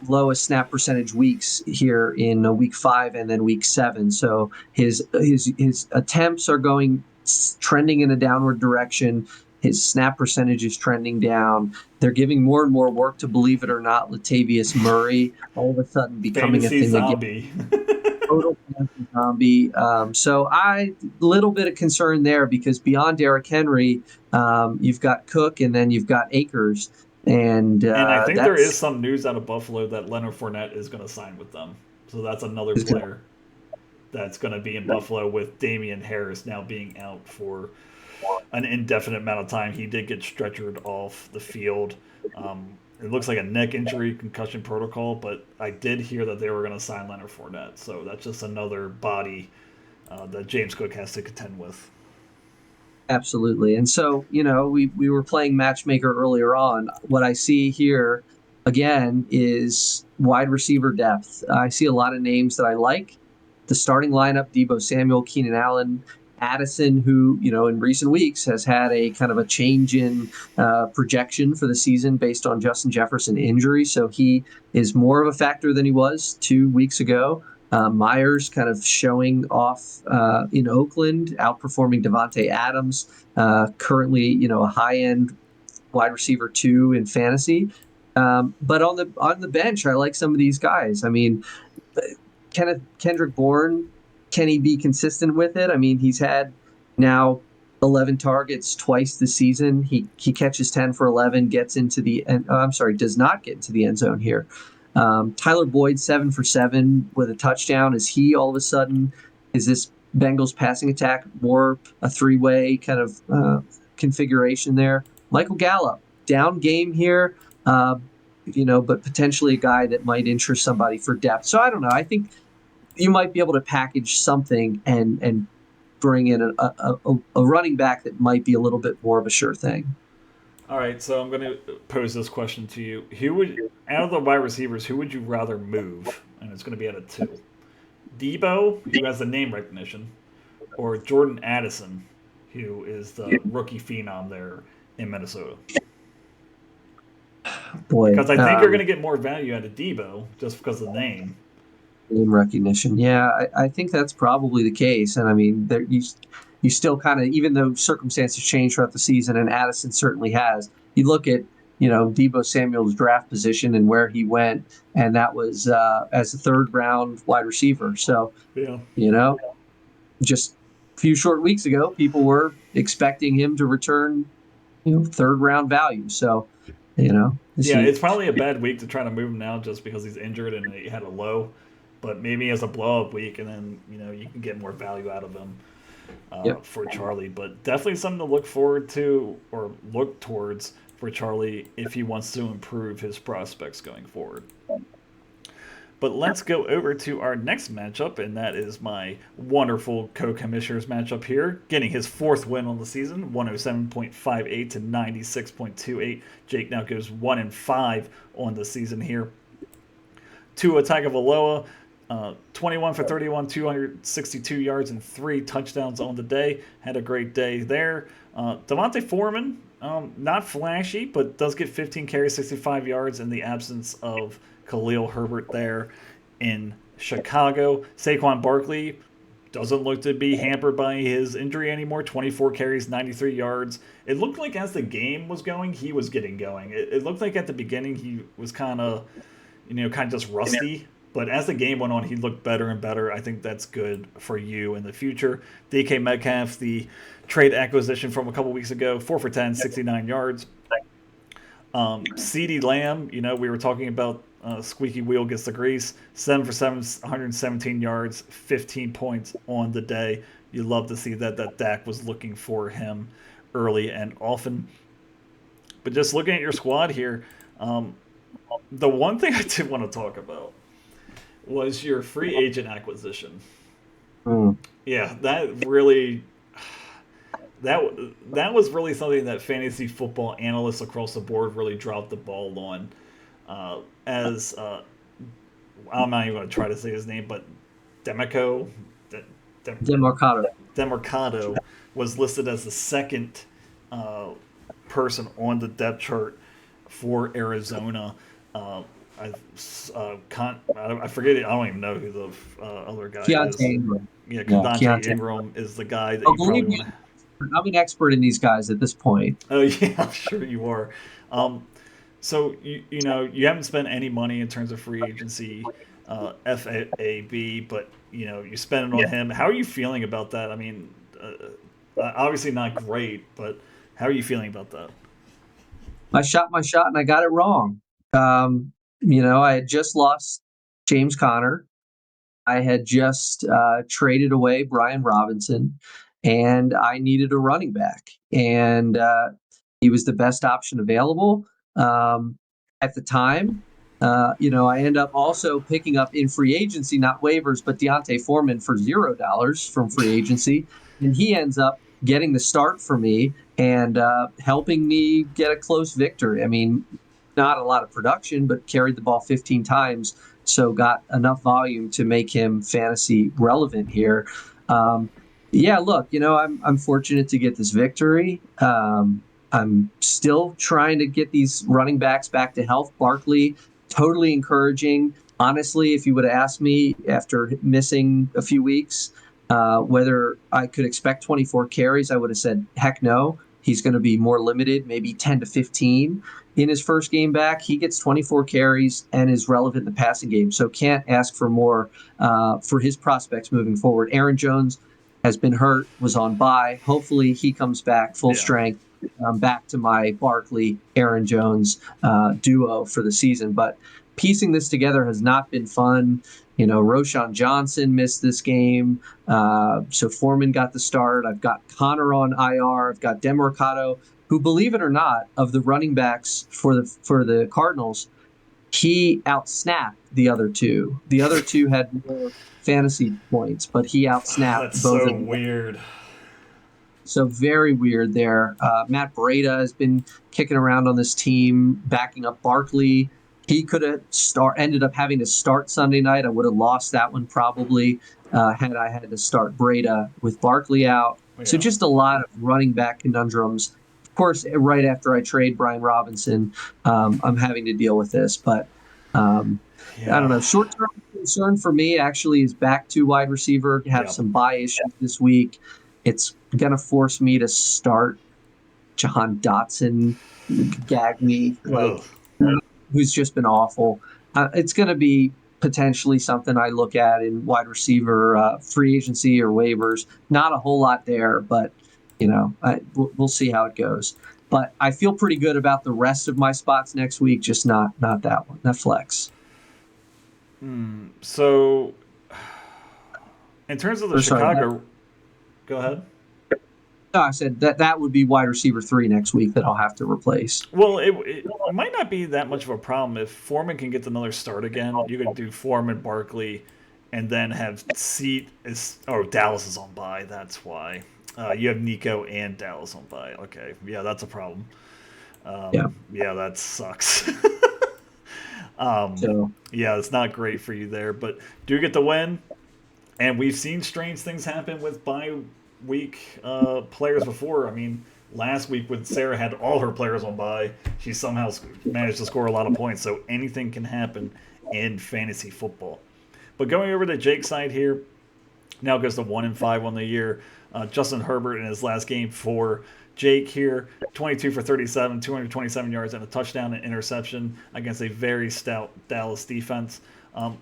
S4: lowest snap percentage weeks here in week 5 and then week 7. So his attempts are trending in a downward direction. His snap percentage is trending down. They're giving more and more work to, believe it or not, Latavius Murray all of a sudden becoming
S3: Fantasy
S4: a thing
S3: zombie.
S4: again. Total fantasy zombie. So little bit of concern there, because beyond Derrick Henry, you've got Cook and then you've got Akers. And
S3: I think there is some news out of Buffalo that Leonard Fournette is going to sign with them. So that's another player that's going to be in Buffalo, with Damian Harris now being out for an indefinite amount of time. He did get stretchered off the field. It looks like a neck injury, concussion protocol, but I did hear that they were going to sign Leonard Fournette. So that's just another body that James Cook has to contend with.
S4: Absolutely. And so, we were playing matchmaker earlier on. What I see here, again, is wide receiver depth. I see a lot of names that I like. The starting lineup: Deebo Samuel, Keenan Allen, Addison, who, in recent weeks has had a kind of a change in projection for the season based on Justin Jefferson injury. So he is more of a factor than he was 2 weeks ago. Myers kind of showing off in Oakland, outperforming Devontae Adams, currently, a high-end wide receiver 2 in fantasy. But on the bench, I like some of these guys. I mean, Kendrick Bourne, can he be consistent with it? I mean, he's had now 11 targets twice this season. He catches 10 for 11, does not get into the end zone here. Tyler Boyd, 7 for 7 with a touchdown. Is this Bengals passing attack more a 3-way kind of configuration there? Michael Gallup, down game here, but potentially a guy that might interest somebody for depth. So I don't know. I think you might be able to package something and bring in a running back that might be a little bit more of a sure thing.
S3: All right, so I'm going to pose this question to you. Out of the wide receivers, who would you rather move? And it's going to be out of 2. Deebo, who has the name recognition, or Jordan Addison, who is the rookie phenom there in Minnesota?
S4: Boy,
S3: because I think you're going to get more value out of Deebo just because of the name.
S4: Name recognition. Yeah, I think that's probably the case. And I mean, you still kind of, even though circumstances change throughout the season, and Addison certainly has, you look at, Deebo Samuel's draft position and where he went, and that was as a 3rd round wide receiver. So,
S3: yeah.
S4: Just a few short weeks ago, people were expecting him to return, 3rd round value. So,
S3: it's probably a bad week to try to move him now just because he's injured and he had a low. But maybe as a blow-up week, and then you can get more value out of him for Charlie. But definitely something to look forward to or look towards for Charlie if he wants to improve his prospects going forward. But let's go over to our next matchup, and that is my wonderful co-commissioners matchup here, getting his 4th win on the season, 107.58 to 96.28. Jake now goes 1-5 on the season here. Tua Tagovailoa, 21 for 31, 262 yards and 3 touchdowns on the day. Had a great day there. Devontae Foreman, not flashy, but does get 15 carries, 65 yards in the absence of Khalil Herbert there in Chicago. Saquon Barkley doesn't look to be hampered by his injury anymore. 24 carries, 93 yards. It looked like as the game was going, he was getting going. It looked like at the beginning he was kind of just rusty. But as the game went on, he looked better and better. I think that's good for you in the future. DK Metcalf, the trade acquisition from a couple weeks ago, 4 for 10, 69 yards. CeeDee Lamb, we were talking about squeaky wheel gets the grease. 7 for 7, 117 yards, 15 points on the day. You love to see that Dak was looking for him early and often. But just looking at your squad here, the one thing I did want to talk about was your free agent acquisition. Yeah, that was really something that fantasy football analysts across the board really dropped the ball on. As I'm not even going to try to say his name, but Demico,
S4: Demarcado.
S3: Demercado was listed as the second uh, person on the depth chart for Arizona. I, I forget it. I don't even know who the other guy
S4: Keontae
S3: is.
S4: Ingram.
S3: Yeah,
S4: Yeah,
S3: Keontae
S4: Keontae.
S3: Ingram is the guy that
S4: Oh,
S3: you probably
S4: believe
S3: want
S4: me,
S3: to.
S4: I'm an expert in these guys at this point.
S3: Oh yeah, I'm sure you are. Um, so you haven't spent any money in terms of free agency, FAB, but you spend it on him. How are you feeling about that? I mean, obviously not great, but how are you feeling about that?
S4: I shot my shot and I got it wrong. I had just lost James Conner. I had just traded away Brian Robinson, and I needed a running back. And he was the best option available at the time. I end up also picking up in free agency, not waivers, but Deontay Foreman for $0 from free agency. And he ends up getting the start for me and helping me get a close victory. I mean, not a lot of production, but carried the ball 15 times. So got enough volume to make him fantasy relevant here. Yeah, look, I'm fortunate to get this victory. I'm still trying to get these running backs back to health. Barkley, totally encouraging. Honestly, if you would have asked me after missing a few weeks whether I could expect 24 carries, I would have said, heck no. He's going to be more limited, maybe 10 to 15 in his first game back. He gets 24 carries and is relevant in the passing game. So can't ask for more for his prospects moving forward. Aaron Jones has been hurt, was on bye. Hopefully he comes back full strength. Back to my Barkley, Aaron Jones duo for the season. But piecing this together has not been fun. Roschon Johnson missed this game. So Foreman got the start. I've got Connor on IR. I've got Demercado, who, believe it or not, of the running backs for the Cardinals, he outsnapped the other two. The other two had more fantasy points, but he outsnapped
S3: That's
S4: both
S3: so
S4: of them.
S3: weird.
S4: So very weird there. Matt Breida has been kicking around on this team, backing up Barkley. He could have ended up having to start Sunday night. I would have lost that one probably had I had to start Breida with Barkley out.
S3: Yeah.
S4: So just a lot of running back conundrums. Of course, right after I trade Brian Robinson, I'm having to deal with this. But I don't know. Short-term concern for me actually is back to wide receiver. Have some bye issues this week. It's going to force me to start Jahan Dotson, gag me, who's just been awful. It's going to be potentially something I look at in wide receiver free agency or waivers. Not a whole lot there, but we'll see how it goes. But I feel pretty good about the rest of my spots next week, just not that one, that flex.
S3: So, in terms of the Chicago, go ahead.
S4: No, I said that would be wide receiver 3 next week that I'll have to replace.
S3: Well, it might not be that much of a problem if Foreman can get another start again. You could do Foreman, Barkley, and then have Dallas is on bye. That's why you have Nico and Dallas on bye. Okay, yeah, that's a problem. Yeah, that sucks. Yeah, it's not great for you there, but do get the win. And we've seen strange things happen with bye week players before. I mean, last week when Sarah had all her players on bye, she somehow managed to score a lot of points. So anything can happen in fantasy football. But going over to Jake's side here, now goes to 1-5 on the year. Justin Herbert in his last game for Jake here, 22 for 37, 227 yards and a touchdown and interception against a very stout Dallas defense.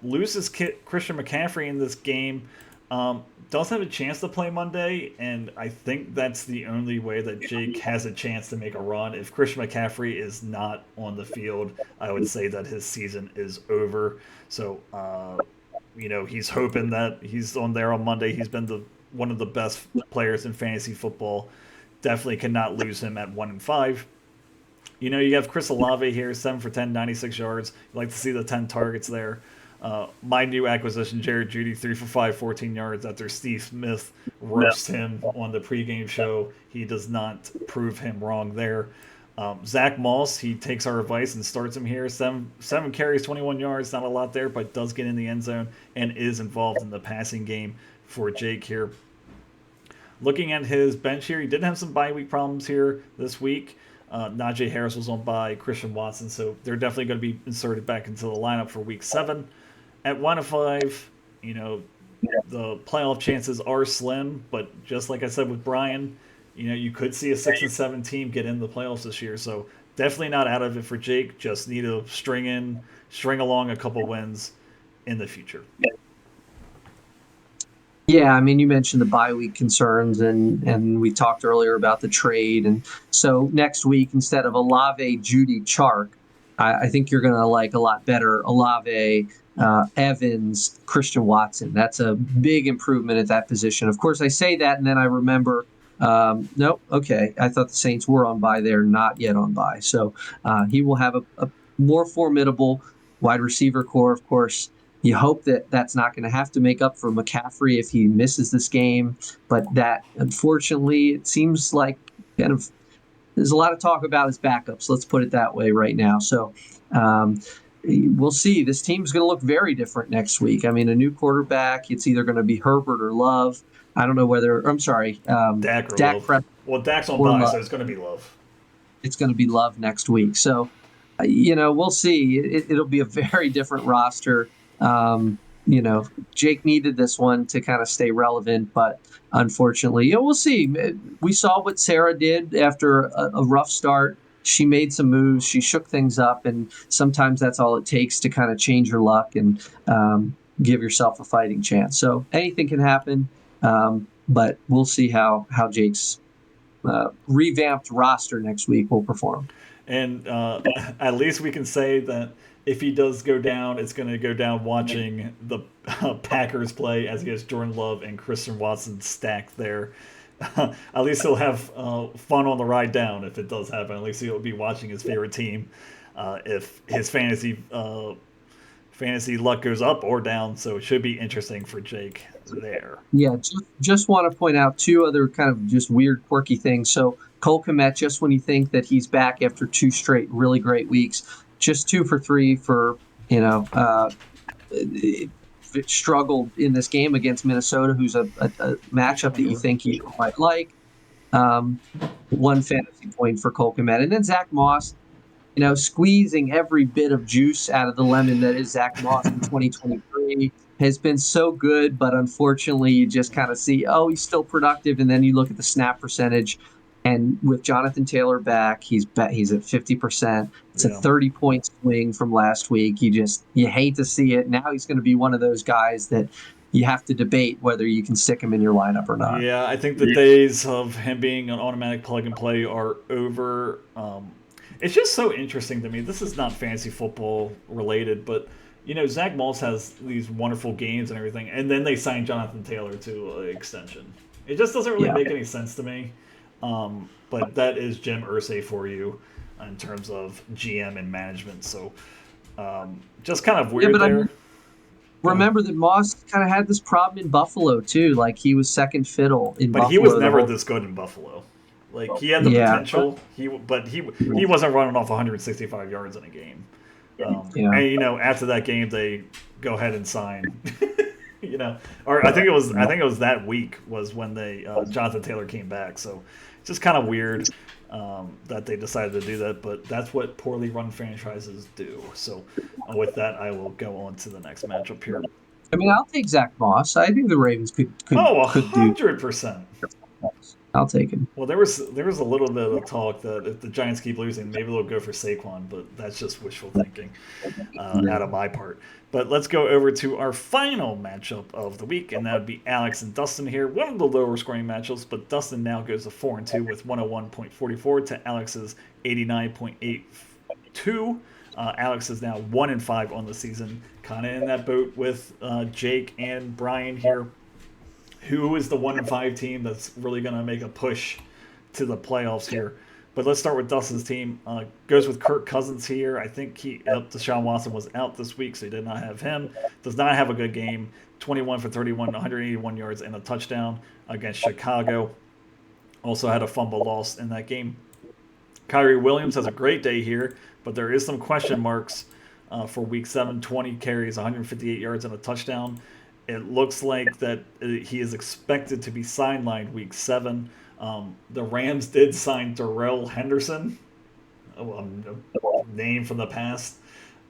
S3: Loses Christian McCaffrey in this game. Does have a chance to play Monday, and I think that's the only way that Jake has a chance to make a run. If Christian McCaffrey is not on the field, I would say that his season is over. So, he's hoping that he's on there on Monday. He's been one of the best players in fantasy football. Definitely cannot lose him at 1-5. You have Chris Olave here, 7 for 10, 96 yards. You like to see the 10 targets there. My new acquisition, Jared Jeudy, 3 for 5, 14 yards after Steve Smith roasts him on the pregame show. He does not prove him wrong there. Zach Moss, he takes our advice and starts him here. Seven carries, 21 yards, not a lot there, but does get in the end zone and is involved in the passing game for Jake here. Looking at his bench here, he did have some bye week problems here this week. Najee Harris was on bye, Christian Watson, so they're definitely going to be inserted back into the lineup for week 7. At 1-5, the playoff chances are slim, but just like I said with Brian, you could see a 6-7 team get in the playoffs this year. So definitely not out of it for Jake. Just need to string along a couple wins in the future.
S4: Yeah, I mean, you mentioned the bye week concerns, and we talked earlier about the trade. And so next week, instead of Olave, Judy, Chark, I think you're going to like a lot better Olave, Evans, Christian Watson. That's a big improvement at that position. Of course, I say that, and then I remember, nope, okay, I thought the Saints were on bye. They're not yet on bye. So he will have a more formidable wide receiver core, of course. You hope that that's not going to have to make up for McCaffrey if he misses this game. But that, unfortunately, it seems like kind of there's a lot of talk about his backups. Let's put it that way right now. So we'll see. This team's going to look very different next week. I mean, a new quarterback. It's either going to be Herbert or Love. I don't know whether – I'm sorry.
S3: Dak or Love. Well, Dak's on bye, so it's going to be Love.
S4: It's going to be Love next week. So, we'll see. It'll be a very different roster. Jake needed this one to kind of stay relevant, but unfortunately, we'll see. We saw what Sarah did after a rough start. She made some moves. She shook things up, and sometimes that's all it takes to kind of change your luck and give yourself a fighting chance. So anything can happen, but we'll see how Jake's revamped roster next week will perform.
S3: And at least we can say that if he does go down, it's going to go down watching the Packers play as he has Jordan Love and Christian Watson stacked there. At least he'll have fun on the ride down if it does happen. At least he'll be watching his favorite team if his fantasy luck goes up or down. So it should be interesting for Jake there.
S4: Yeah, just want to point out 2 other kind of just weird, quirky things. So Cole Kmet, just when you think that he's back after 2 straight really great weeks, just 2 for 3 for, struggled in this game against Minnesota, who's a matchup that you think he might like. 1 fantasy point for Cole Kmet. And then Zach Moss, squeezing every bit of juice out of the lemon that is Zach Moss in 2023 has been so good, but unfortunately you just kind of see, he's still productive, and then you look at the snap percentage. And with Jonathan Taylor back, he's at 50%. It's a 30-point swing from last week. You hate to see it. Now he's going to be one of those guys that you have to debate whether you can stick him in your lineup or not.
S3: Yeah, I think the days of him being an automatic plug and play are over. It's just so interesting to me. This is not fantasy football related, but Zach Moss has these wonderful games and everything, and then they sign Jonathan Taylor to an extension. It just doesn't really make any sense to me. But that is Jim Irsay for you in terms of GM and management. So just kind of weird there.
S4: Remember that Moss kind of had this problem in Buffalo too. Like he was second fiddle in Buffalo.
S3: But he was never this good in Buffalo. Like he had the potential. He wasn't running off 165 yards in a game. And after that game they go ahead and sign. Or I think it was that week was when they Jonathan Taylor came back. So it's just kind of weird that they decided to do that, but that's what poorly run franchises do. So with that, I will go on to the next matchup here.
S4: I mean, I'll take Zach Moss. I think the Ravens could
S3: 100%.
S4: I'll take him.
S3: Well, there was a little bit of talk that if the Giants keep losing, maybe they'll go for Saquon, but that's just wishful thinking out of my part. But let's go over to our final matchup of the week, and that would be Alex and Dustin here. One of the lower scoring matchups, but Dustin now goes to 4-2 with 101.44 to Alex's 89.82. Alex is now 1-5 on the season, kind of in that boat with Jake and Brian here. Who is the 1-5 team that's really going to make a push to the playoffs here? But let's start with Dustin's team. Goes with Kirk Cousins here. I think Deshaun Watson was out this week, so he did not have him. Does not have a good game. 21 for 31, 181 yards and a touchdown against Chicago. Also had a fumble lost in that game. Kyrie Williams has a great day here, but there is some question marks for Week 7. 20 carries, 158 yards, and a touchdown. It looks like that he is expected to be sidelined Week 7. The Rams did sign Darrell Henderson, a name from the past,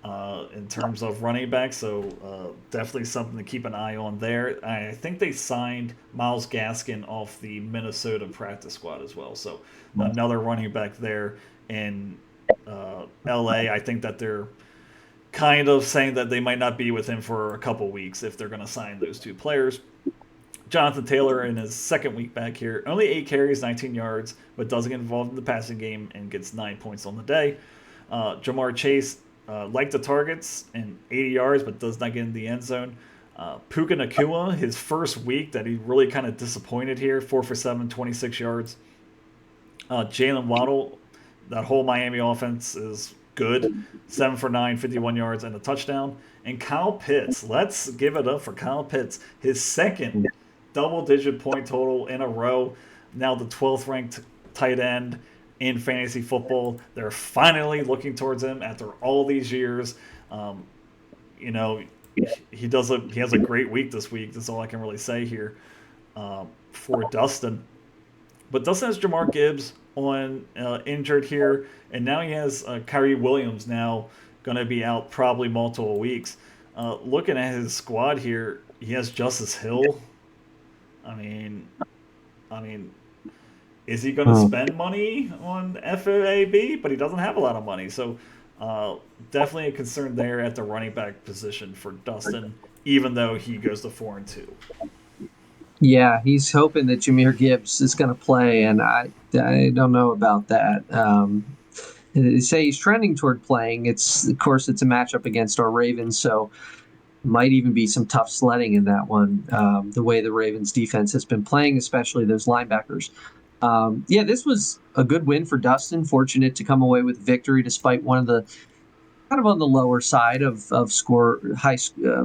S3: in terms of running back. So definitely something to keep an eye on there. I think they signed Myles Gaskin off the Minnesota practice squad as well. So another running back there in LA. I think that they're kind of saying that they might not be with him for a couple weeks if they're going to sign those two players. Jonathan Taylor in his second week back here, only 8 carries, 19 yards, but doesn't get involved in the passing game and gets 9 points on the day. Jamar Chase, liked the targets and 80 yards, but does not get in the end zone. Puka Nacua, his first week that he really kind of disappointed here, 4 for 7, 26 yards. Jalen Waddle, that whole Miami offense is good, 7 for 9, 51 yards, and a touchdown. And Kyle Pitts, let's give it up for Kyle Pitts, his second double-digit point total in a row. Now the 12th ranked tight end in fantasy football. They're finally looking towards him after all these years. You know, he has a great week this week. That's all I can really say here for Dustin. But Dustin has Jamar Gibbs on injured here, and now he has Kyrie Williams now going to be out probably multiple weeks. Looking at his squad here, he has Justice Hill. I mean, is he going to spend money on FAAB? But he doesn't have a lot of money, so definitely a concern there at the running back position for Dustin, even though he goes to 4-2.
S4: Yeah, he's hoping that Jahmyr Gibbs is going to play, and I don't know about that. They say he's trending toward playing. Of course, it's a matchup against our Ravens, so might even be some tough sledding in that one. The way the Ravens defense has been playing, especially those linebackers. This was a good win for Dustin. Fortunate to come away with victory despite one of the kind of on the lower side of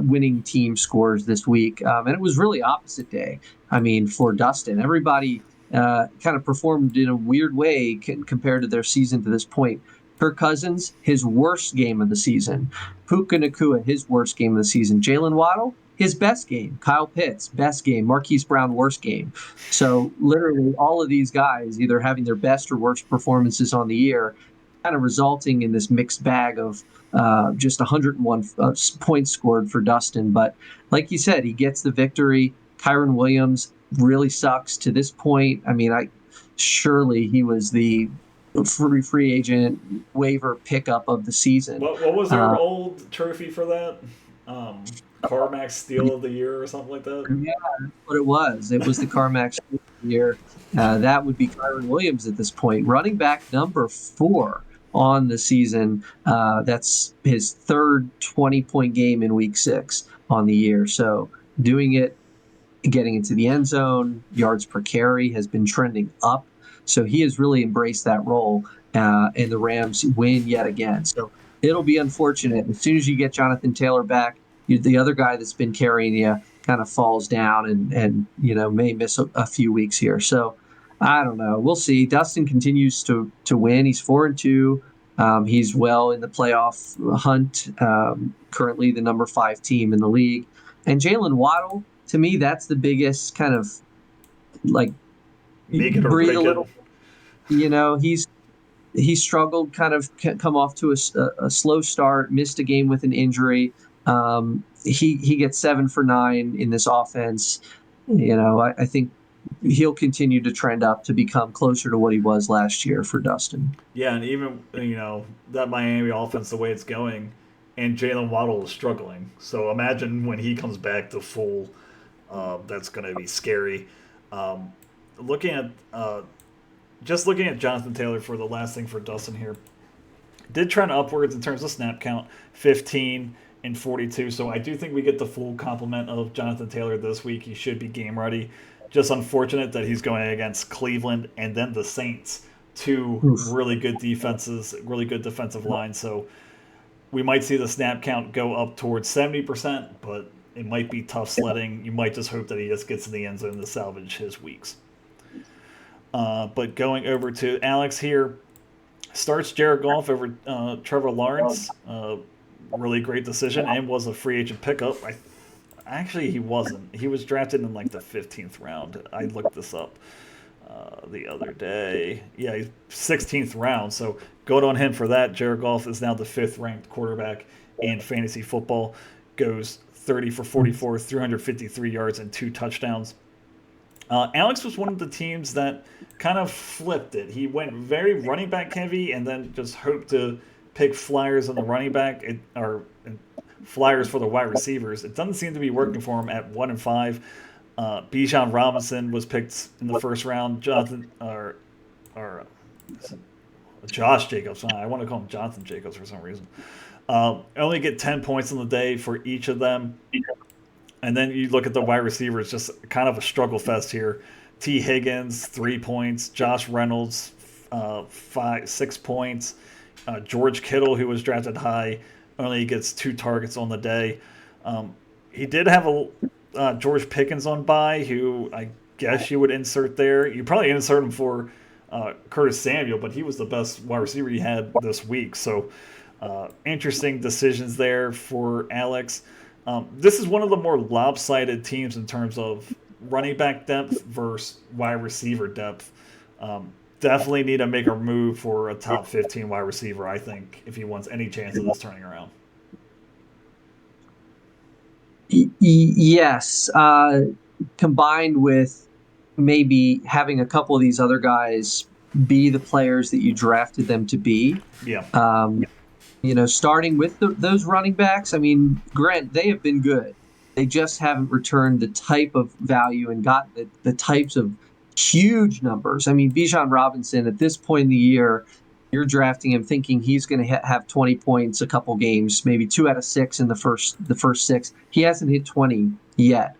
S4: winning team scores this week. And it was really opposite day. I mean, for Dustin, everybody kind of performed in a weird way compared to their season to this point. Kirk Cousins, his worst game of the season. Puka Nacua, his worst game of the season. Jalen Waddle, his best game. Kyle Pitts, best game. Marquise Brown, worst game. So literally all of these guys either having their best or worst performances on the year, kind of resulting in this mixed bag of just 101 points scored for Dustin. But like you said, he gets the victory. Kyren Williams really sucks to this point. I mean, surely he was the free agent waiver pickup of the season.
S3: What was our old trophy for that? CarMax Steal of the Year or something like that?
S4: Yeah, that's what it was. It was the CarMax Steal of the Year. That would be Kyren Williams at this point. Running back number 4 on the season. That's his third 20-point game in week 6 on the year. So doing it, getting into the end zone, yards per carry has been trending up. So he has really embraced that role, and the Rams win yet again. So it'll be unfortunate. As soon as you get Jonathan Taylor back, the other guy that's been carrying you kind of falls down and may miss a few weeks here. So I don't know. We'll see. Dustin continues to win. He's 4-2. He's well in the playoff hunt. Currently the number 5 team in the league. And Jalen Waddle, to me, that's the biggest kind of like
S3: make it or
S4: breathe
S3: break
S4: a little.
S3: It.
S4: He struggled, kind of come off to a slow start, missed a game with an injury. He gets 7 for 9 in this offense. I think he'll continue to trend up to become closer to what he was last year for Dustin.
S3: Yeah, and even that Miami offense, the way it's going, and Jalen Waddle is struggling. So imagine when he comes back to full, that's going to be scary. Looking at Jonathan Taylor for the last thing for Dustin here, did trend upwards in terms of snap count, 15 and 42. So I do think we get the full complement of Jonathan Taylor this week. He should be game ready. Just unfortunate that he's going against Cleveland and then the Saints, two really good defenses, really good defensive lines. So we might see the snap count go up towards 70%, but it might be tough sledding. You might just hope that he just gets in the end zone to salvage his weeks. But going over to Alex here, Starts Jared Goff over Trevor Lawrence. Really great decision, and was a free agent pickup. Actually, he wasn't. He was drafted in like the 15th round. I looked this up the other day. Yeah, he's 16th round. So good on him for that. Jared Goff is now the 5th ranked quarterback in fantasy football. Goes 30 for 44, 353 yards and 2 touchdowns. Alex was one of the teams that kind of flipped it. He went very running back heavy and then just hoped to pick flyers on the running back or flyers for the wide receivers. It doesn't seem to be working for him at 1 and 5. Bijan Robinson was picked in the first round. Josh Jacobs. I want to call him Jonathan Jacobs for some reason. Only get 10 points on the day for each of them. And then you look at the wide receivers, just kind of a struggle fest here. T. Higgins, 3 points. Josh Reynolds, 6 points. George Kittle, who was drafted high, only gets 2 targets on the day. He did have George Pickens on bye, who I guess you would insert there. You probably insert him for Curtis Samuel, but he was the best wide receiver he had this week. So interesting decisions there for Alex. This is one of the more lopsided teams in terms of running back depth versus wide receiver depth. Definitely need to make a move for a top 15 wide receiver, I think, if he wants any chance of this turning around.
S4: Yes. Combined with maybe having a couple of these other guys be the players that you drafted them to be.
S3: Yeah.
S4: Starting with those running backs, I mean, Grant, they have been good. They just haven't returned the type of value and got the types of huge numbers. I mean, Bijan Robinson, at this point in the year, you're drafting him thinking he's going to have 20 points a couple games, maybe 2 out of 6 in the first 6. He hasn't hit 20 yet.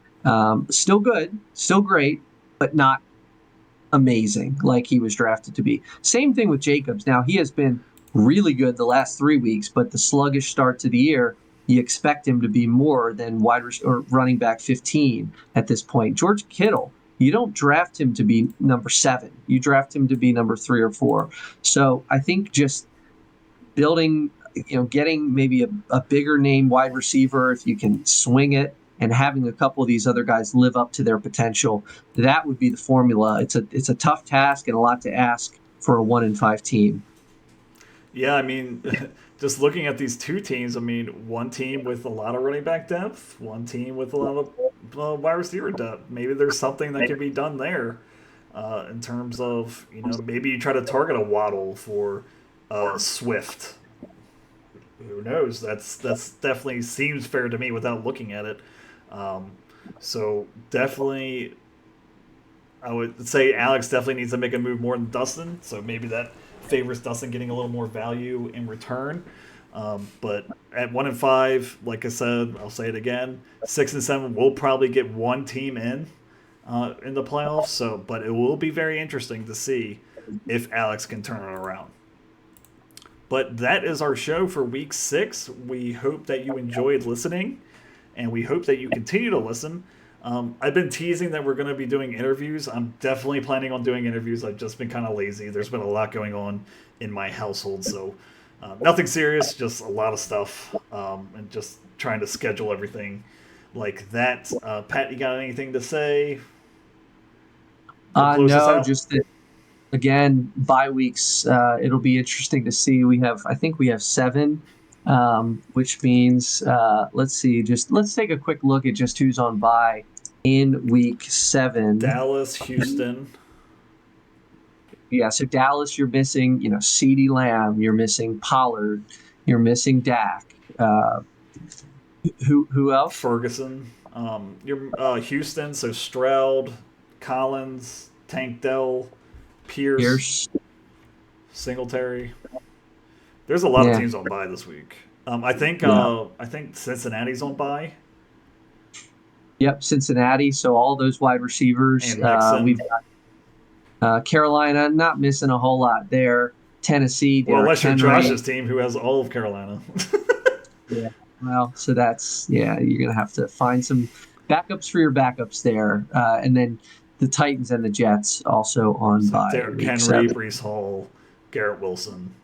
S4: Still good, still great, but not amazing like he was drafted to be. Same thing with Jacobs. Now, he has been really good the last 3 weeks, but the sluggish start to the year, you expect him to be more than running back 15 at this point. George Kittle, you don't draft him to be number 7. You draft him to be number 3 or 4. So I think just building, getting maybe a bigger name wide receiver, if you can swing it, and having a couple of these other guys live up to their potential, that would be the formula. It's a tough task and a lot to ask for a 1 and 5 team.
S3: Yeah, I mean, just looking at these 2 teams, I mean, one team with a lot of running back depth, one team with a lot of wide receiver depth. Maybe there's something that can be done there in terms of, maybe you try to target a Waddle for Swift. Who knows? That's definitely seems fair to me without looking at it. So definitely, I would say Alex definitely needs to make a move more than Dustin. So maybe that favors Dustin getting a little more value in return. But at 1 and 5, like I said, I'll say it again, 6 and 7 will probably get one team in the playoffs. So, but it will be very interesting to see if Alex can turn it around. But that is our show for week 6. We hope that you enjoyed listening, and we hope that you continue to listen. I've been teasing that we're going to be doing interviews. I'm definitely planning on doing interviews. I've just been kind of lazy. There's been a lot going on in my household, so nothing serious, just a lot of stuff, and just trying to schedule everything like that. Pat, you got anything to say?
S4: No, just that, again, bye weeks. It'll be interesting to see. I think we have 7. Which means, let's see, let's take a quick look at just who's on bye in week 7.
S3: Dallas, Houston.
S4: Yeah, so Dallas, you're missing, CeeDee Lamb, you're missing Pollard, you're missing Dak. Who else?
S3: Ferguson. You're Houston, so Stroud, Collins, Tank Dell, Pierce. Singletary. There's a lot of teams on bye this week. I think Cincinnati's on bye.
S4: Yep, Cincinnati. So all those wide receivers. We've got Carolina, not missing a whole lot there. Tennessee.
S3: Well, unless you're Josh's team, who has all of Carolina.
S4: Yeah. Well, so you're going to have to find some backups for your backups there, and then the Titans and the Jets also on bye.
S3: Derrick Henry, Breece Hall, Garrett Wilson.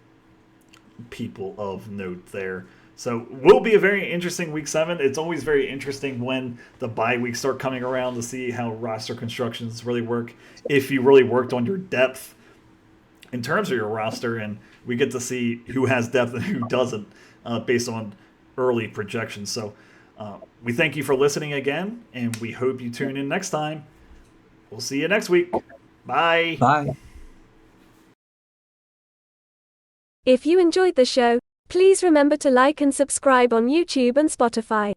S3: people of note there. So will be a very interesting week 7. It's always very interesting when the bye weeks start coming around to see how roster constructions really work. If you really worked on your depth in terms of your roster, and we get to see who has depth and who doesn't based on early projections. So we thank you for listening again, and we hope you tune in next time. We'll see you next week. Bye.
S4: Bye.
S2: If you enjoyed the show, please remember to like and subscribe on YouTube and Spotify.